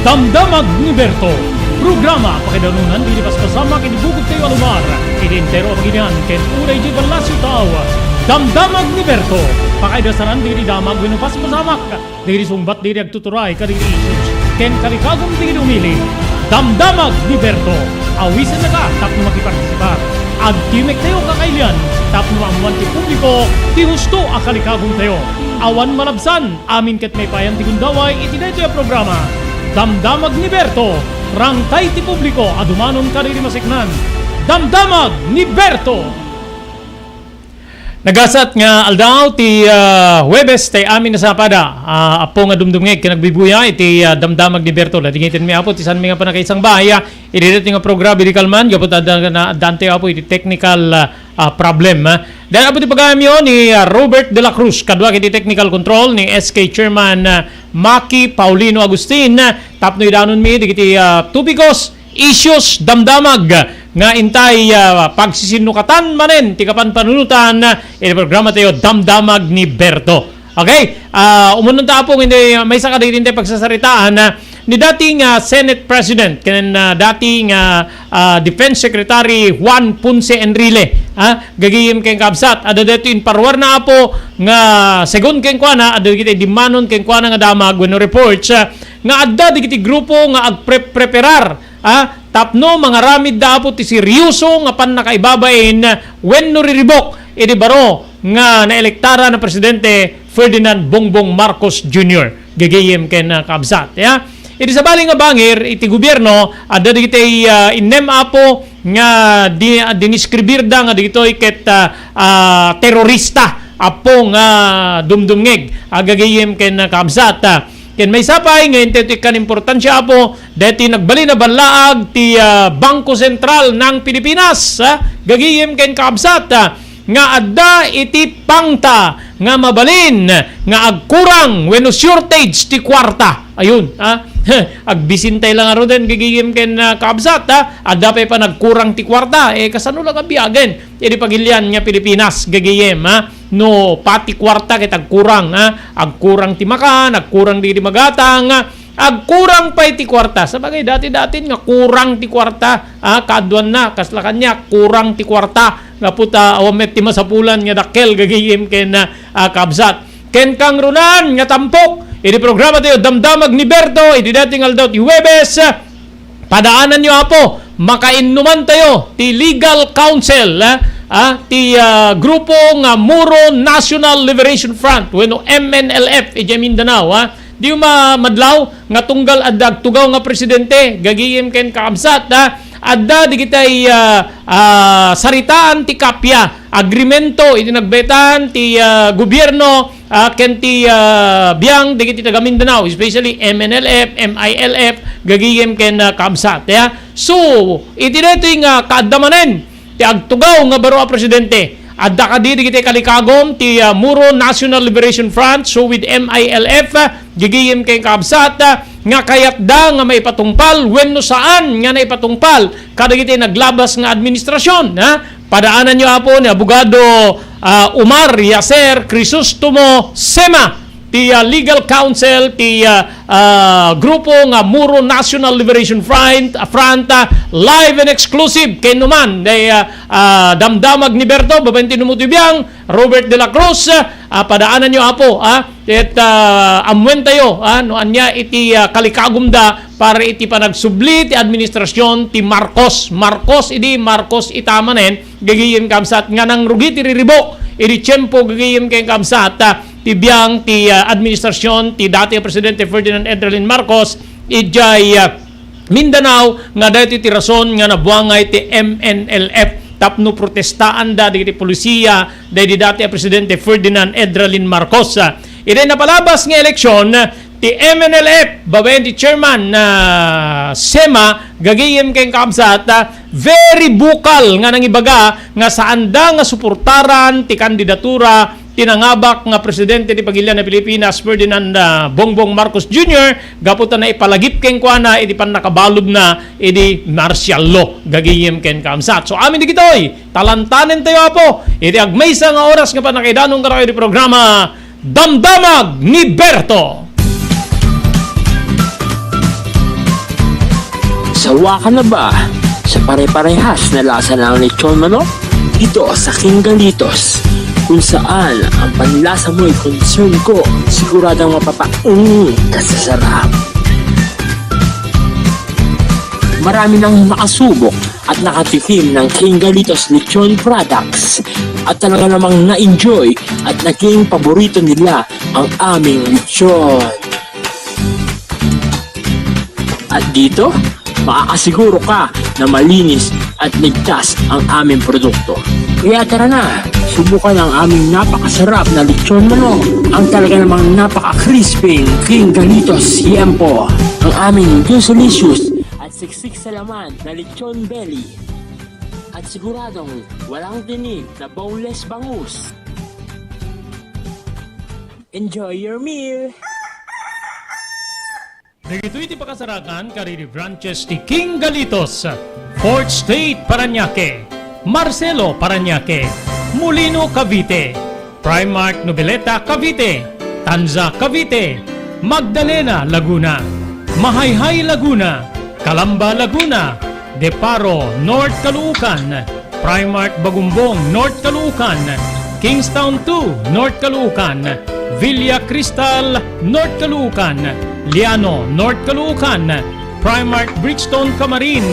Damdamag ni Berto. Programa pakidanunan dilipas kasama kinibugog tayo alumar. Identero paginian ken unay di balasyo tao. Damdamag ni Berto. Pakaidasaran diri damag winupas pasamak. Diri sumbat diri agtuturay kadiri issues. Ken kalikagong diri umili. Damdamag ni Berto. Awisan na ka tapno makipartisipar. Agtimek tayo kakailian. Tapno amuan ti publiko. Ti husto akalikagong tayo. Awan malabsan. Amin ket may payan ti gundaway. Iti dito yung programa. Damdamag ni Berto, rangkay ti publiko, adumanon kariri masiknan. Damdamag ni Berto. Nagasat nga aldaw ti Huwebes tay amin na sapada. Apo nga dumdumngeg kinagbibuya iti damdamag ni Berto. Ladingitin mi apo ti san mi nga panakaisang bahaya. Ididit nga programa birikalman gapot na dante apo iti technical problem. Dahil apo ti pagayam yun ni Robert de la Cruz, kadwa kiti technical control ni SK Chairman Maki Paulino Agustin. Tapno idanon mi di kiti tubigos issues damdamag nga intay pagsisinukatan manen ti kapan panunutan iti programa tayo damdamag ni Berto. Okay? Umunong ta po hindi may saka dito pagsasaritaan ni dating Senate President ken dating Defense Secretary Juan Ponce Enrile gagayem ken kabsat ada dito in parwar na apo nga segon ken kuana ada kita dimanon ken kuana nga damag when reports nga adda digiti grupo nga agpreparar tapno mga ramid da apo ti seryoso nga pan nakaibabain when no riribok iti baro nga naelektara na presidente Ferdinand Bongbong Marcos Jr. gagayem ken kabsat iti sabali nga bangir iti gobyerno adda digiti innem apo nga diniskribir da nga digitoy ket terorista apo nga dumdumngeg gagayem ken kabsat ken may sapay nga iti kan importansya apo deti nagbali na banlaag ti Bangko Sentral ng Pilipinas gagayem ken kabsat nga adda iti pangta nga mabalin nga agkurang wenno shortage ti kwarta ayun agbisintay lang aro den gigigim ken kabsat adda pa nagkurang ti kwarta kasano lang biagen iti pagilian nga Pilipinas gagiyem no pati kwarta ket agkurang agkurang ti makan agkurang di magatang agkurang pa iti kwarta sabagay dati-dati nga kurang ti kwarta kaadwan na kasla kanya kurang ti kwarta nga puta awamet ti masapulan nga dakkel gagiyem ken kabsat ken kang runan nga tampok iti programa tayo damdamag ni Berto iti dating aldaw ti Huwebes padaanan nyo apo makainuman tayo ti legal counsel ti grupo nga Muro National Liberation Front wenno MNLF iti Mindanao di madlaw nga tunggal adda tugaw nga presidente gagiyem ken kabsat adda digitay saritaan ti kapya agreemento iti nagbetan ti gobyerno ken ti biang digiti taga Mindanao especially MNLF, MILF gagiyem ken kabsat so iti dito nga kaadamanen ti agtugaw nga baro a presidente adda kadiri kiti kalikagom ti Muro National Liberation Front so with MILF gigiyem kay kabsat nga kayatda nga maipatungpal wenno saan nga naipatungpal kada kiti naglabas nga administrasyon padaanan nyo apo ni abogado Umar Yaser Crisostomo Sema ti legal counsel ti grupo nga Muro National Liberation Front live and exclusive kay numan day damdamag ni Berto babayin tinumutibiyang Robert de la Cruz padaanan nyo apo at amwen tayo no anya iti kalikagumda para iti panagsubli ti administrasyon ti Marcos itamanen gagiyem kamsat nga nang rugi ti riribok iti tiyempo gagiyem kay kamsat tibiyang ti administrasyon ti dati Presidente Ferdinand Edrelin Marcos ijay Mindanao nga dati ti rason nga nabuangay ti MNLF tapno protestaan da di polisiya di dati Presidente Ferdinand Edrelin Marcos. Iti napalabas nga eleksyon ti MNLF babayan ti chairman Sema gagiyem kay kamsat very vocal nga nangibaga nga saan da nga suportaran ti kandidatura tinangabak nga presidente ti Pagilian na Pilipinas Ferdinand Bongbong Marcos Jr. gaputan na ipalagip ken kuana iti pan nakabalog na iti martial law gagiyem ken kamsat. So amin digitoy talantanen tayo apo iti agmaysa nga oras nga panakidanong karayo di programa Damdamag ni Berto. Sawa ka na ba sa pare-parehas na lasa ng lechon manok? Dito sa King Galitos, kung saan ang panlasa mo ay concern ko, siguradang kasasarap. Marami nang nakasubok at nakatikim ng King Galitos lechon products at talaga namang na-enjoy at naging paborito nila ang aming lechon. At dito, makakasiguro ka na malinis at ligtas ang aming produkto. Kaya tara na, subukan ang aming napakasarap na lechon manok. Ang talaga namang napaka-crispy King Galitos Yempo. Ang aming delicious at siksik sa laman na lechon belly. At siguradong walang tinig na boneless bangus. Enjoy your meal! Dagito iti pakasarakan kariri branches ti King Galitos, Fourth State Parañaque, Marcelo Parañaque, Molino Cavite, Primark Noveleta Cavite, Tanza Cavite, Magdalena Laguna, Mahayhay Laguna, Calamba Laguna, Deparo North Caloocan, Primark Bagumbong North Caloocan, Kingstown 2 North Caloocan, Villa Cristal North Caloocan, Liano, North Caloocan, Primark Bridgestone Camarin,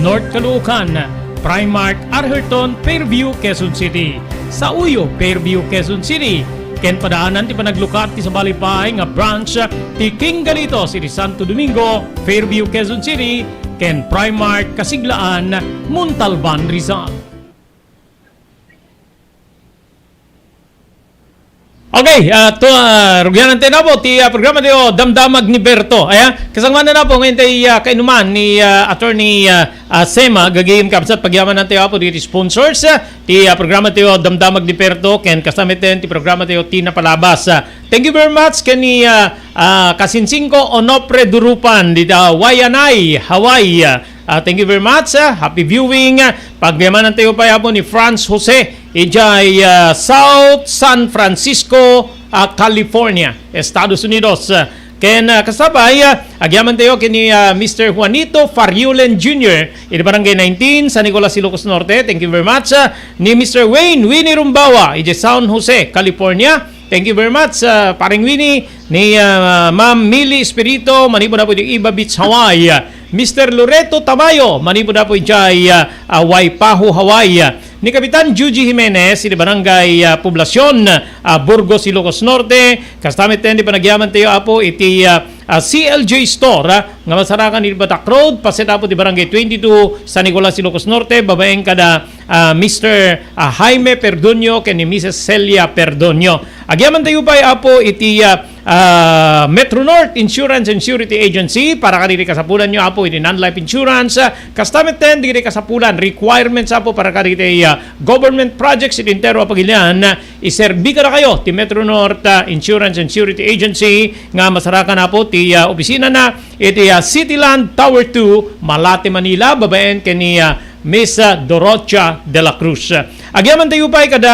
North Caloocan, Primark Arherton, Fairview, Quezon City. Sa Uyo, Fairview, Quezon City. Ken padaanan ti panaglukat ti sa balipay nga branch ti King Galitos, iti Santo Domingo, Fairview, Quezon City. Ken Primark Kasiglaan, Montalban, Rizal. Okay, rugyan natin na po ti programa tayo Damdamag ni Berto. Kasangman na po ngayon tayo kainuman ni Attorney Sema gagayim kapsat pagyaman natin po ti sponsors ti programa tayo Damdamag ni Berto ken kasamit ti programa tayo Tina Palabas. Thank you very much ken ni Kasinsingko Onopre Durupan di Wayanay, Hawaii. Thank you very much. Happy viewing. Pagyaman tayo pa po ni Franz Jose ijay South San Francisco, California, Estados Unidos. Ken kasabay agyaman tayo kini Mr. Juanito Fariulen Jr. in Barangay 19 San Nicolas, Ilocos Norte. Thank you very much. Ni Mr. Winnie Rumbawa ijay San Jose, California. Thank you very much, paring Winnie. Ni Ma'am Millie Espirito, manipo na po yung Iba Beach, Hawaii. Mr. Loreto Tamayo, manipo na po yung Waipahu, Hawaii. Ni Kapitan Juji Jimenez, di Barangay Poblacion, Burgos, Ilocos Norte. Kastamit din di panagyaman tayo apo iti CLJ Store, nga masarakan di Batak Road, paset apo di Barangay 22, San Nicolas, Ilocos Norte. Babaeng kada Mr. Jaime Perdonio ken ni Mrs. Celia Perdonio. Agyaman tayo pa apo iti Metro North Insurance and Surety Agency para kadiri kasapulan nyo apo iti non-life insurance. Kastamet ten diri kasapulan requirements apo para kadiri government projects iti intero apagilian iserbi ka na kayo ti Metro North Insurance and Surety Agency nga masarakan apo ti opisina na iti Cityland Tower 2 Malate, Manila. Babaen kani Miss Dorocha de la Cruz. Agyaman tayo pa kada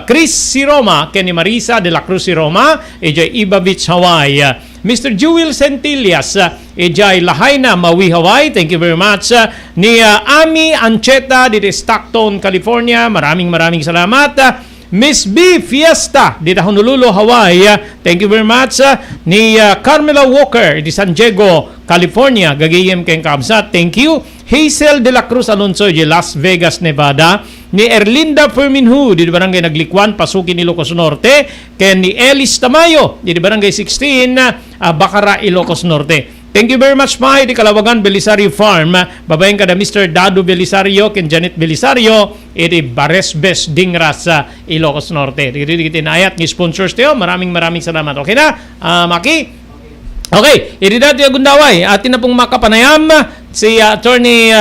Chris si Roma kani Marisa de la Cruz si Roma ejay Iba Beach, Hawaii. Mr. Jewel Centillas ejay Lahaina, Maui, Hawaii. Thank you very much. Ni Ami Ancheta dito Stockton, California. Maraming salamat. Miss B Fiesta dito Honolulu, Hawaii. Thank you very much. Ni Carmela Walker di San Diego, California. Gagayem kayong kabsat. Thank you. Hazel de la Cruz Alonso di Las Vegas, Nevada. Ni Erlinda Ferminhu di Barangay Naglikwan, Pasukin, Ilocos Norte. Kaya ni Elis Tamayo di Barangay 16, Bacara, Ilocos Norte. Thank you very much pa di Kalawagan Belisario Farm. Babaeng kada Mr. Dado Belisario ken Janet Belisario iti Baresbes Dingras sa Ilocos Norte. Dito tinayat ni sponsors tayo. Maraming salamat. Okay na? Maki? Okay, iti dati agundaway. Atin na pong makapanayam si Attorney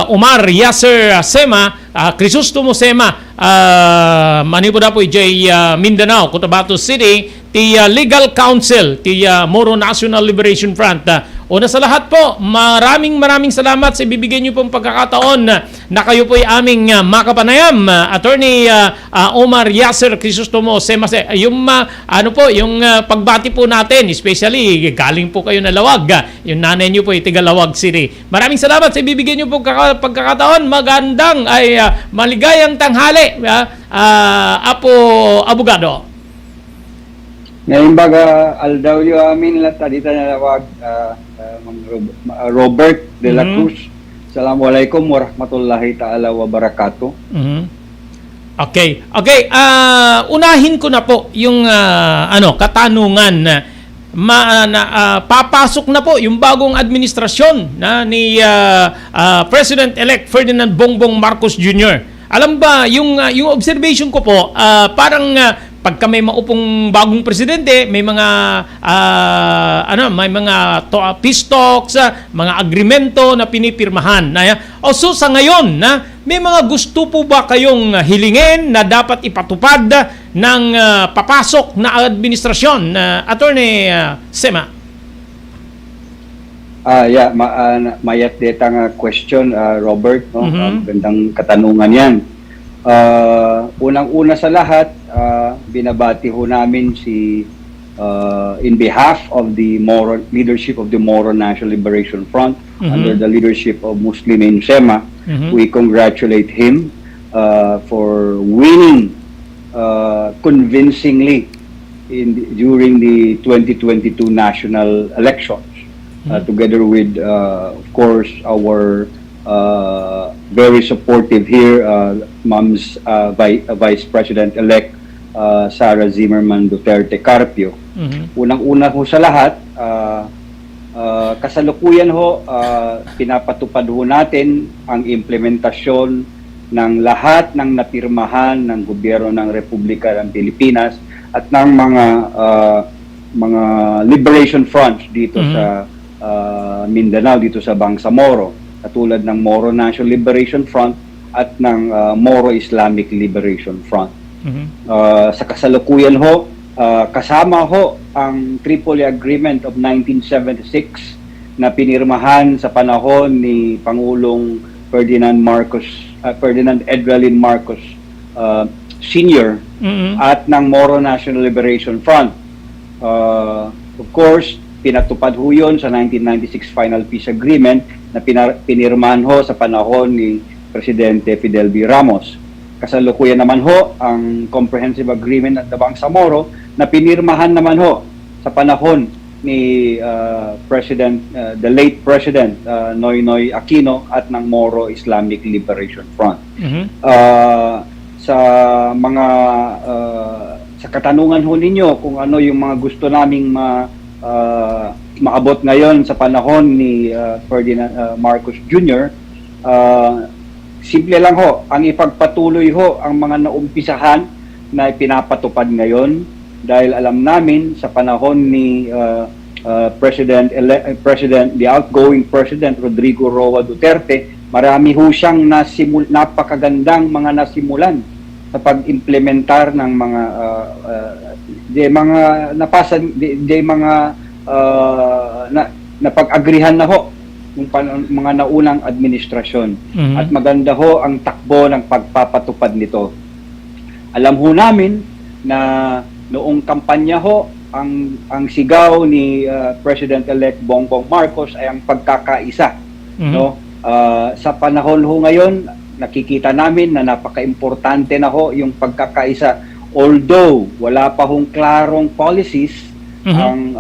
Omar Yasser Sema, Crisostomo Sema, manipo na po ijay Mindanao, Cotabato City, ti Legal Counsel, ti Moro National Liberation Front. Una sa lahat po, maraming salamat sa ibibigay niyo pong pagkakataon na kayo po ay aming makapanayam. Attorney Omar Yasser Crisostomo Sema, yung yung pagbati po natin, especially galing po kayo na Lawag. Yung nanay niyo po ay tiga Lawag City. Maraming salamat sa ibibigay niyo pong pagkakataon. Magandang ay maligayang tanghali, Apo Abogado. Ngayon baga aldaw yu amin lahat dito na Lawag, Robert de la Cruz. Assalamualaikum warahmatullahi ta'ala wabarakatuh. Okay. Unahin ko na po yung katanungan na papasok na po yung bagong administrasyon ni President-elect Ferdinand Bongbong Marcos Jr. Alam ba yung observation ko po, parang pagka may maupong bagong presidente, may mga peace talks, mga agreemento na pinipirmahan. So sa ngayon, may mga gusto po ba kayong hilingin na dapat ipatupad ng papasok na administrasyon, Attorney Sema? Mayat detang question, Robert, no? Gandang katanungan yan. Unang-una sa lahat, binabati ho namin si in behalf of the Moro leadership of the Moro National Liberation Front, under the leadership of Muslimin Sema. We congratulate him for winning convincingly during the 2022 national elections, together with of course our very supportive here, Mom's Vice President-elect Sara Zimmerman Duterte Carpio. Unang-una ho sa lahat, kasalukuyan ho, pinapatupad ho natin ang implementasyon ng lahat ng napirmahan ng gobyerno ng Republika ng Pilipinas at ng mga liberation fronts dito sa Mindanao, dito sa Bangsamoro, katulad ng Moro National Liberation Front at ng Moro Islamic Liberation Front. Sa kasalukuyan ho, kasama ho ang Tripoli Agreement of 1976 na pinirmahan sa panahon ni Pangulong Ferdinand Edralin Marcos Sr. At ng Moro National Liberation Front. Of course, pinatupad ho yun sa 1996 Final Peace Agreement na pinirmahan ho sa panahon ni Presidente Fidel V. Ramos. Kasalukuyan naman ho ang Comprehensive Agreement at Bangsamoro na pinirmahan naman ho sa panahon ni the late President Noynoy Aquino at ng Moro Islamic Liberation Front. Sa katanungan ho ninyo kung ano yung mga gusto naming maabot ngayon sa panahon ni Ferdinand Marcos Jr., simple lang ho, ang ipagpatuloy ho ang mga naumpisahan na pinapatupad ngayon dahil alam namin sa panahon ni the outgoing President Rodrigo Roa Duterte, marami ho siyang napakagandang mga nasimulan sa pag-implementar ng mga napag-agrihan na ho ng mga naunang administrasyon. At maganda ho ang takbo ng pagpapatupad nito. Alam ho namin na noong kampanya ho, ang sigaw ni President-elect Bongbong Marcos ay ang pagkakaisa. No? Sa panahon ho ngayon, nakikita namin na napaka-importante na ho yung pagkakaisa. Although wala pa hong klarong policies ang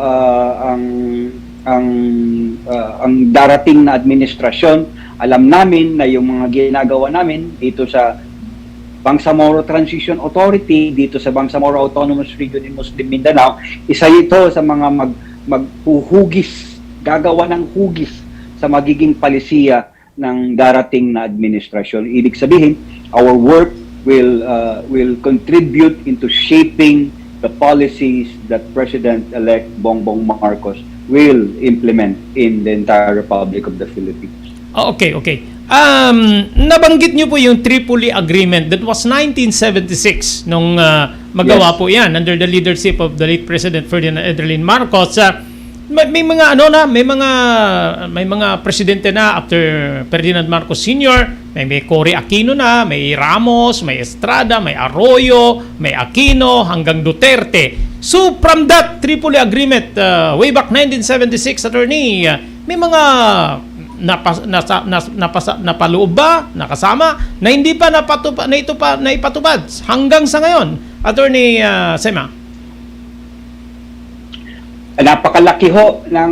darating na administrasyon, alam namin na yung mga ginagawa namin dito sa Bangsamoro Transition Authority, dito sa Bangsamoro Autonomous Region in Muslim Mindanao, isa ito sa mga gagawa ng hugis sa magiging palisiya ng darating na administrasyon. Ibig sabihin, our work will contribute into shaping the policies that President-elect Bongbong Marcos will implement in the entire Republic of the Philippines. Okay. Nabanggit niyo po yung Tripoli Agreement. That was 1976 nung magawa po yan under the leadership of the late President Ferdinand Edelin Marcos. May mga presidente na after Ferdinand Marcos Sr., may Cory Aquino na, may Ramos, may Estrada, may Arroyo, may Aquino, hanggang Duterte. So from that Tripoli Agreement, way back 1976, attorney, may mga napaloob ba, nakasama, na hindi pa naipatupad hanggang sa ngayon, attorney Sema? Napakalaki ho ng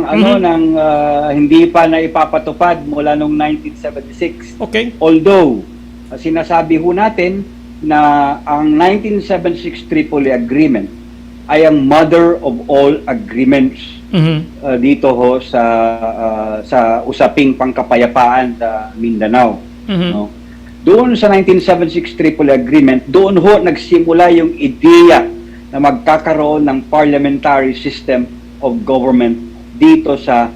hindi pa naipapatupad mula noong 1976. Okay. Although sinasabi ho natin na ang 1976 Tripoli Agreement ay ang mother of all agreements dito ho sa usaping pangkapayapaan sa Mindanao. No? Doon sa 1976 Tripoli Agreement, doon ho nagsimula yung ideya na magkakaroon ng parliamentary system of government dito sa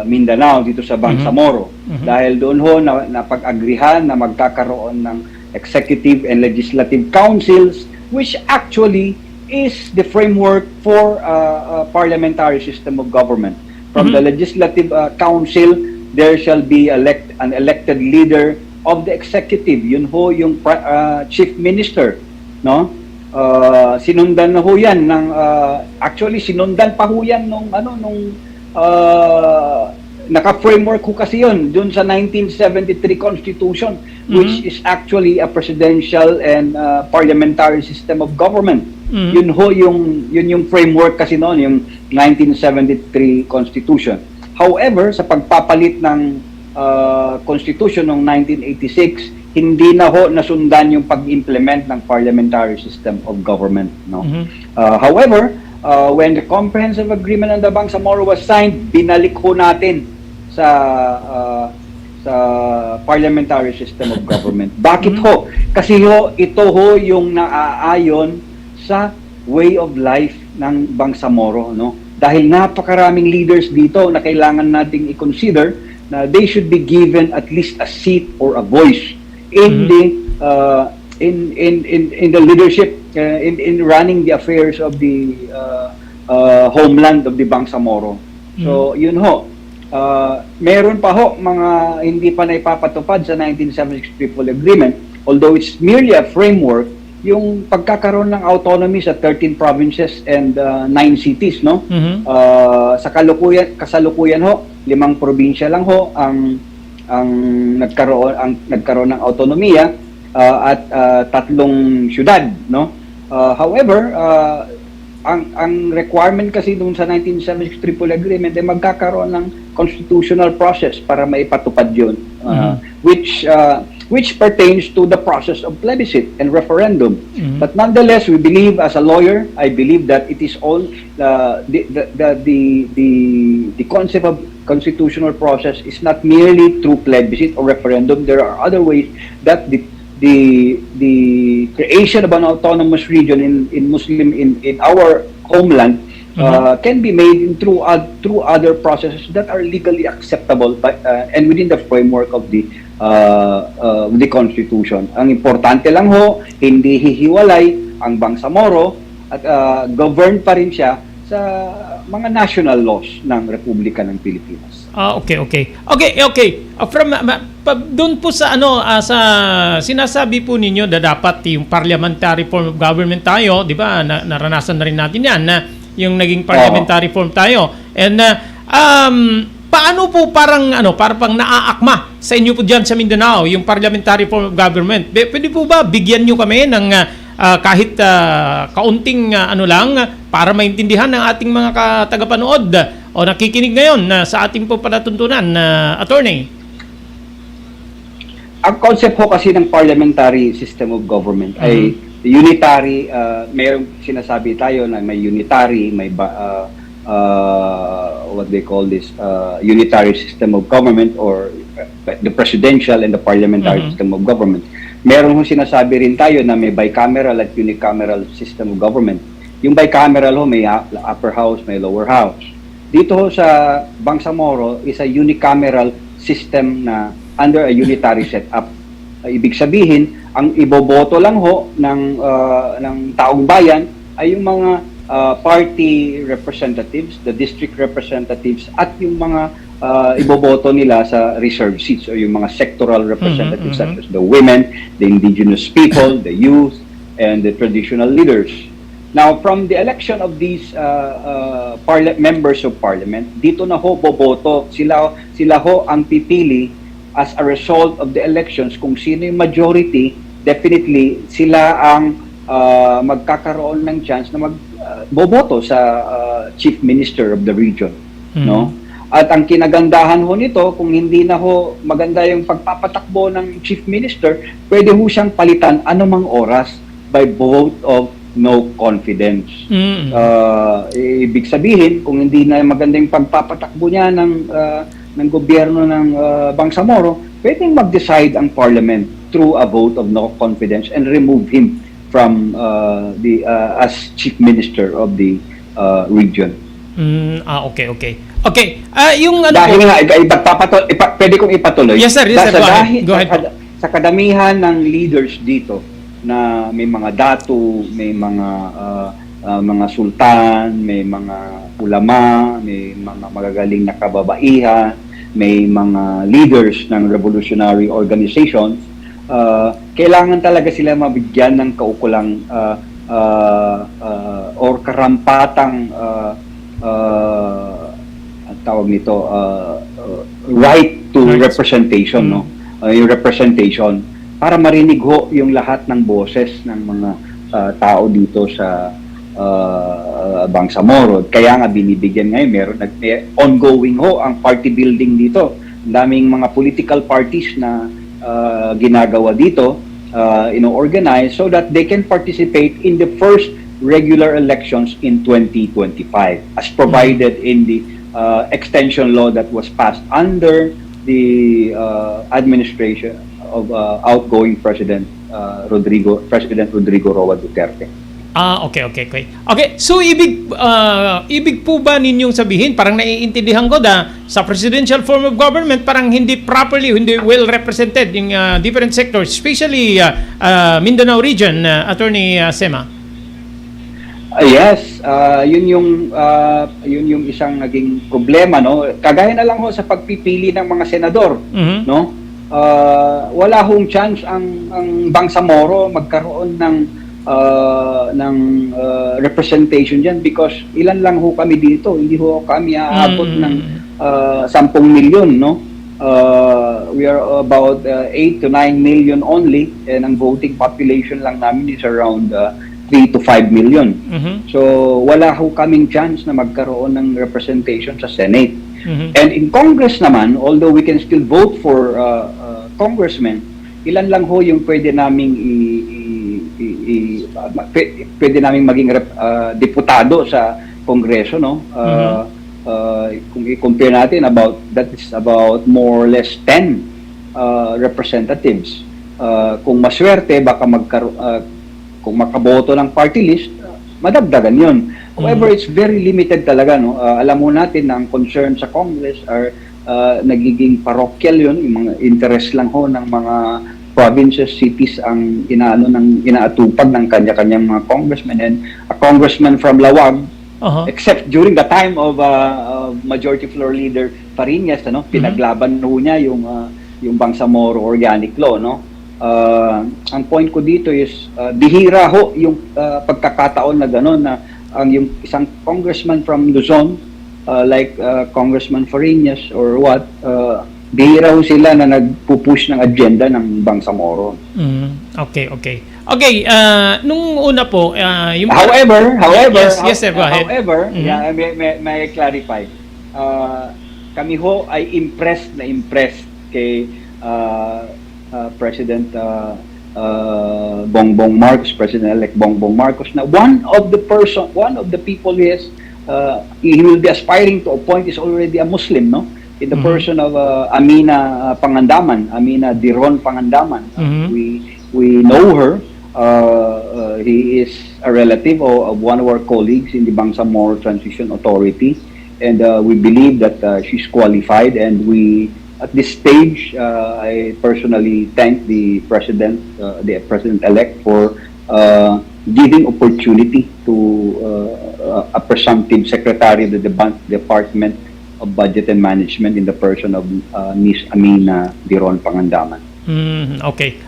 Mindanao, dito sa Bangsamoro. Dahil doon ho napag-agrihan na magkakaroon ng executive and legislative councils, which actually is the framework for a parliamentary system of government. From the legislative council, there shall be an elected leader of the executive. Yun ho yung chief minister, no? Sinundan na ho yan ng actually sinundan pa ho yan nung naka-framework ho kasi yun dun sa 1973 Constitution, which is actually a presidential and parliamentary system of government. Yun yung framework kasi noon, yung 1973 Constitution. However, sa pagpapalit ng Constitution noong 1986, hindi na ho nasundan yung pag-implement ng parliamentary system of government, no? However, when the comprehensive agreement on the Bangsamoro was signed, binalik ho natin sa parliamentary system of government. Bakit ho? Kasi ho ito ho yung naaayon sa way of life ng Bangsamoro, no? Dahil napakaraming leaders dito na kailangan nating i-consider na they should be given at least a seat or a voice in the leadership, in running the affairs of the homeland of the Bangsamoro. So yun ho. Meron pa ho mga hindi pa naipapatupad sa 1976 Tripoli Agreement, although it's merely a framework, yung pagkakaroon ng autonomy sa 13 provinces and 9 cities, no? Sa kasalukuyan ho, 5 probinsya lang ho ang nagkaroon ng autonomiya at 3 syudad, no? However, ang requirement kasi doon sa 1976 Tripoli Agreement ay magkakaroon ng constitutional process para maipatupad yun, which pertains to the process of plebiscite and referendum. But nonetheless, we believe, as a lawyer, I believe that it is all the concept of constitutional process is not merely through plebiscite or referendum. There are other ways that the the creation of an autonomous region in our homeland can be made through other processes that are legally acceptable and within the framework of the Constitution. Ang importante lang ho, hindi hihiwalay ang Bangsamoro at governed pa rin siya sa mga national laws ng Republika ng Pilipinas. Okay. Doon po sa sa sinasabi po ninyo na dapat yung parliamentary form of government tayo, 'di ba? Naranasan na rin natin 'yan na yung naging parliamentary form tayo. And paano po parang pang naaakma sa inyo po diyan sa Mindanao yung parliamentary form of government? Pwede po ba bigyan niyo kami ng kahit kaunting lang para maintindihan ng ating mga tagapanood o nakikinig ngayon sa ating po palatuntunan, attorney? Ang concept ho kasi ng parliamentary system of government ay unitary, mayroong sinasabi tayo na may unitary, may what they call this, unitary system of government or the presidential and the parliamentary system of government. Meron ho sinasabi rin tayo na may bicameral at unicameral system of government. Yung bicameral ho, may upper house, may lower house. Dito ho sa Bangsamoro is a unicameral system na under a unitary setup. Ibig sabihin, ang iboboto lang ho ng taong bayan ay yung mga party representatives, the district representatives, at yung mga iboboto nila sa reserved seats o yung mga sectoral representatives such as the women, the indigenous people, the youth, and the traditional leaders. Now, from the election of these members of parliament, dito na ho boboto, sila ho ang pipili as a result of the elections kung sino yung majority. Definitely sila ang magkakaroon ng chance na magboboto sa chief minister of the region, no? At ang kinagandahan ho nito, kung hindi na ho maganda yung pagpapatakbo ng chief minister, pwede ho siyang palitan anumang oras by vote of no confidence. Ibig sabihin, kung hindi na maganda yung pagpapatakbo niya ng gobyerno ng Bangsamoro, pwedeng mag-decide ang parliament through a vote of no confidence and remove him from as chief minister of the region. Okay. Yung dahil nga, pwede kong ipatuloy. Yes, sir. Go ahead. Sa kadamihan ng leaders dito na may mga datu, may mga sultan, may mga ulama, may mga magagaling na kababaihan, may mga leaders ng revolutionary organizations, kailangan talaga sila mabigyan ng kaukulang or karampatang tawag nito right to representation, no? Yung representation para marinig ho yung lahat ng boses ng mga tao dito sa Bangsamoro. Kaya nga binibigyan ngayon, may ongoing ho ang party building dito. Ang daming mga political parties na ginagawa dito, organize so that they can participate in the first regular elections in 2025 as provided in the extension law that was passed under the administration of outgoing President Rodrigo Roa Duterte. Okay, so ibig po ba ninyong sabihin, parang naiintindihan ko na sa presidential form of government parang hindi well represented yung different sectors, especially Mindanao region, Attorney Sema? Yes, yun yung isang naging problema, no? Kagaya na lang ho sa pagpipili ng mga senador, no? Wala hong chance ang Bangsamoro magkaroon ng representation diyan because ilan lang ho kami dito, hindi ho kami aabot ng 10 milyon, no? We are about 8 to 9 million only, and ang voting population lang namin is around 3 to 5 million. So wala ho kaming chance na magkaroon ng representation sa Senate. And in Congress naman, although we can still vote for congressmen, ilan lang ho yung pwede naming pwede naming maging deputado sa Kongreso, no? Kung i-compare natin, that is about more or less 10 representatives. kung maswerte, baka kung makaboto ng party list, madagdagan yun. However, it's very limited talaga. No? Alam mo natin na ang concern sa Congress are nagiging parochial yun, yung mga interest lang ho ng mga provinces, cities ang inaatupag ng kanya-kanyang mga congressmen. And a congressman from Lawag, except during the time of Majority Floor Leader Fariñas, pinaglaban ho niya yung Bangsamoro Organic Law, no? Ang point ko dito is bihira ho yung pagkakataon na gano'n na yung isang congressman from Luzon like Congressman Fariñas or what, bihira ho sila na nagpupush ng agenda ng Bangsamoro. Okay. Nung una po, yung... However, yes, sir, go ahead. However, may clarify. Kami ho ay impressed kay President Bongbong Marcos, President-elect Bongbong Marcos, na one of the people he will be aspiring to appoint is already a Muslim, no? In the person of Amina Amina Diron Pangandaman. We know her. He is a relative of one of our colleagues in the Bangsamoro Transition Authority, and we believe that she's qualified, and at this stage, I personally thank the president-elect for giving opportunity to a presumptive secretary of the Department of Budget and Management in the person of Miss Amina Diron Pangandaman. Okay,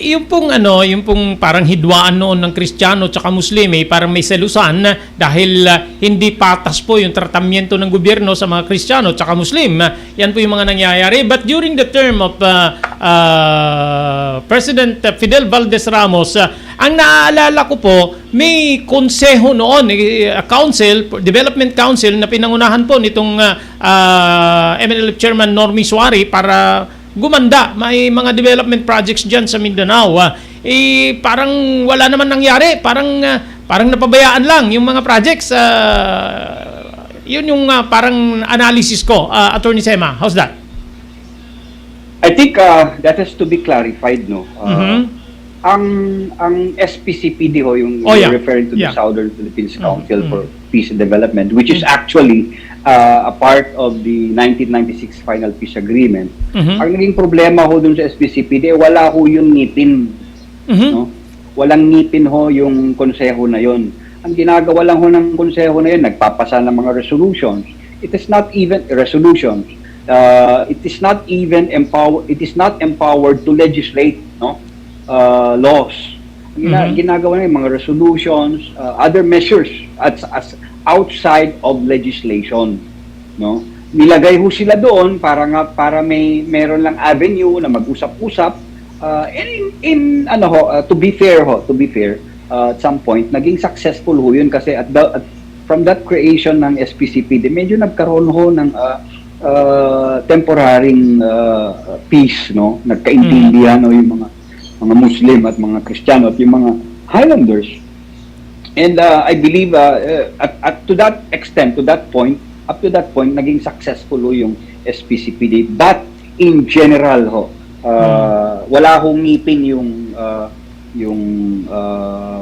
yung pong parang hidwaan noon ng Kristiyano tsaka Muslim, parang may selusan dahil hindi patas po yung tratamento ng gobyerno sa mga Kristiyano tsaka Muslim. Yan po yung mga nangyayari. But during the term of President Fidel Valdez Ramos, ang naaalala ko po, may konseho noon, Development Council na pinangunahan po nitong MNLF Chairman Normie Suari para gumanda. May mga development projects dyan sa Mindanao. Parang wala naman nangyari. Parang napabayaan lang yung mga projects. Yun yung parang analysis ko. Attorney Sema, how's that? I think that has to be clarified, no? Ang SPCPD ho, yung referring to the Southern Philippines Council for Peace and Development, which is actually a part of the 1996 Final Peace Agreement. Ang naging problema ho dun sa SPCPD, wala ho yung ngipin. No? Walang ngipin ho yung konseho na yon. Ang ginagawa lang ho ng konseho na yun, nagpapasa ng mga resolutions. It is not even resolutions. It is not empowered to legislate, no? Laws. Ginagawa na yung mga resolutions, other measures as outside of legislation, no? Nilagay ho sila doon para meron lang avenue na mag-usap-usap. To be fair, at some point naging successful ho yun kasi from that creation ng SPCPD, medyo nagkaroon ho ng temporary peace, no? Nagkaintindihan no, yung mga Muslim at mga Kristiyano at yung mga Highlanders. And I believe to that extent, up to that point, naging successful ho yung SPCPD. But in general ho, wala hong ngipin yung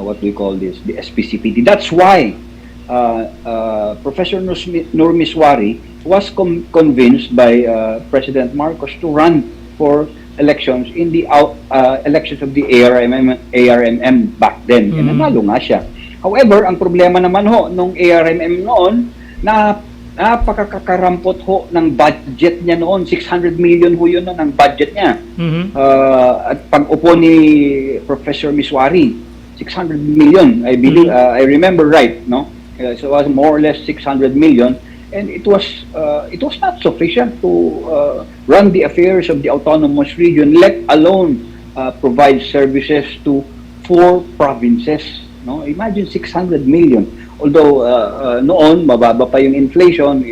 what we call this, the SPCPD. That's why Professor Normie Suari was convinced by President Marcos to run for elections in the elections of the ARMM back then. And nanalo nga siya. However, ang problema naman ho nung ARMM noon, napakakarampot ho ng budget niya noon. 600 million ho yun ng budget niya. At pag-upo ni Professor Miswari, 600 million, I believe, I remember right, no? So it was more or less 600 million, and it was not sufficient to run the affairs of the autonomous region, let alone provide services to 4 provinces. No, imagine 600 million. Although noon mababa pa yung inflation,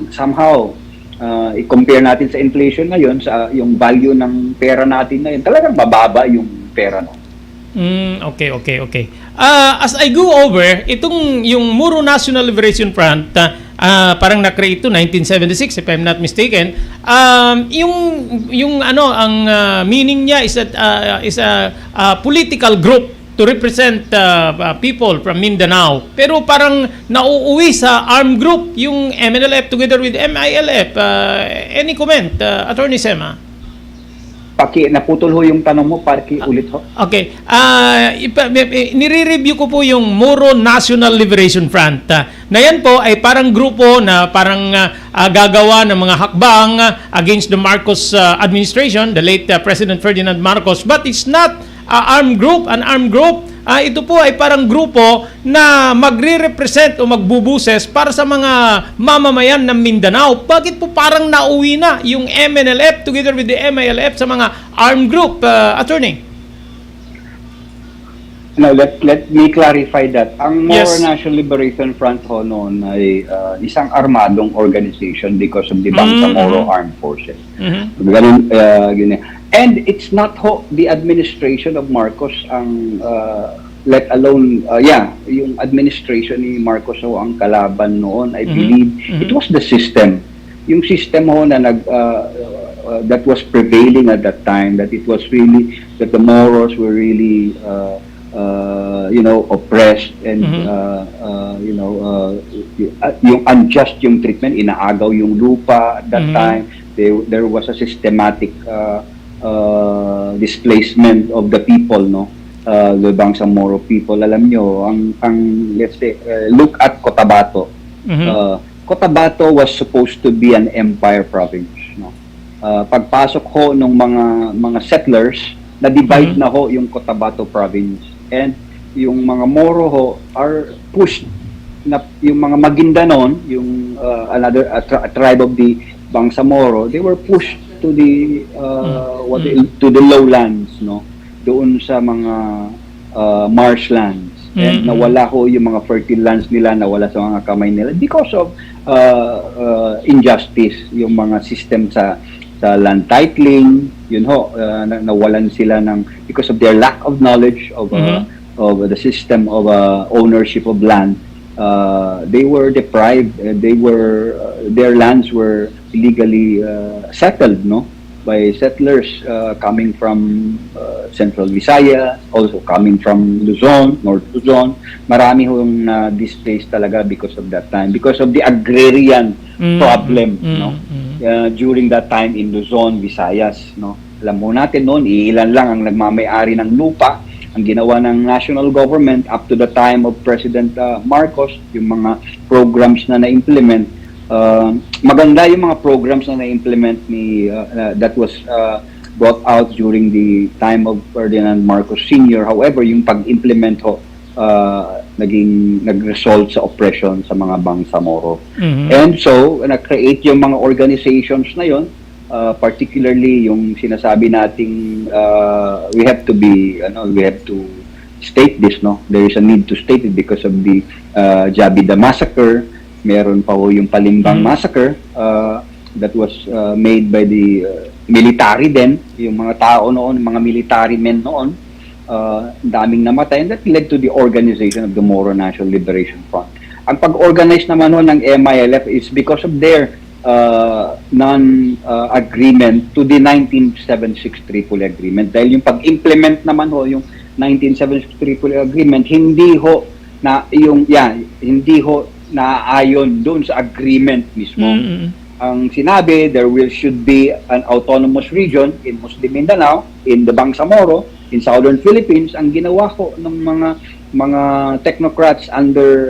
somehow i-compare natin sa inflation ngayon sa yung value ng pera natin ngayon, talagang mababa yung pera no. Okay. As I go over, yung Moro National Liberation Front, parang na-create to 1976 if I'm not mistaken. Yung ano ang meaning niya is a political group to represent people from Mindanao. Pero parang nauuwi sa armed group yung MNLF together with MILF. Any comment, Attorney Sema? Naputol ho yung tanong mo, ulit ho. Okay. Nire-review ko po yung Moro National Liberation Front. Na yan po ay parang grupo na parang gagawa ng mga hakbang against the Marcos administration, the late President Ferdinand Marcos. But it's not an armed group. Ito po ay parang grupo na magre-represent o magbubuses para sa mga mamamayan ng Mindanao. Bakit po parang nauwi na yung MNLF together with the MILF sa mga armed group, Attorney? No, let me clarify that. Ang Moro Yes. National Liberation Front ho noon ay isang armadong organization because of the Bangsamoro Armed Forces. Ganun, ganyan. And it's not ho the administration of Marcos ang let alone yung administration ni Marcos ho ang kalaban noon. I believe it was the system. Yung system ho na that was prevailing at that time, that it was really that the Moros were really oppressed and yung unjust yung treatment, inaagaw yung lupa at that time. There was a systematic displacement of the people, no? The Bangsamoro people. Alam nyo, ang let's say, look at Cotabato. Cotabato was supposed to be an empire province, no? Pagpasok ho ng mga settlers, na-divide na ho yung Cotabato province. And yung mga Moro ho are pushed na yung mga Maguindanon, yung another tribe of the Bangsamoro, they were pushed to the to the lowlands, no, doon sa mga marshlands, and nawala ho yung mga fertile lands nila, nawala sa mga kamay nila because of injustice, yung mga system sa land titling, yun ho, nawalan sila ng because of their lack of knowledge of the system of ownership of land. They were deprived. Their lands were illegally settled, no, by settlers coming from Central Visayas, also coming from Luzon, North Luzon. Marami hong displaced talaga because of that time, because of the agrarian problem, no, during that time in Luzon, Visayas, no. Alam mo natin noon, ilan lang ang nagmamay-ari ng lupa. Ang ginawa ng national government up to the time of President Marcos, yung mga programs na na-implement, maganda yung mga programs na na-implement ni that was brought out during the time of Ferdinand Marcos Sr. However, yung pag-implement ho, nag-result sa oppression sa mga Bangsamoro. And so, na-create yung mga organizations na yon, particularly yung sinasabi nating we have to state this, no, there is a need to state it because of the Jabida massacre. Meron pa ho yung Palimbang massacre that was made by the military then, yung mga tao noon, mga military men noon, daming namatay, and that led to the organization of the Moro National Liberation Front. Ang pag-organize naman ho ng MILF is because of their non-agreement to the 1976 Tripoli Agreement. Dahil yung pag-implement naman ho, yung 1976 Tripoli Agreement, hindi ho naaayon doon sa agreement mismo. Ang sinabi, should be an autonomous region in Muslim Mindanao, in the Bangsamoro, in Southern Philippines. Ang ginawa ko ng mga technocrats under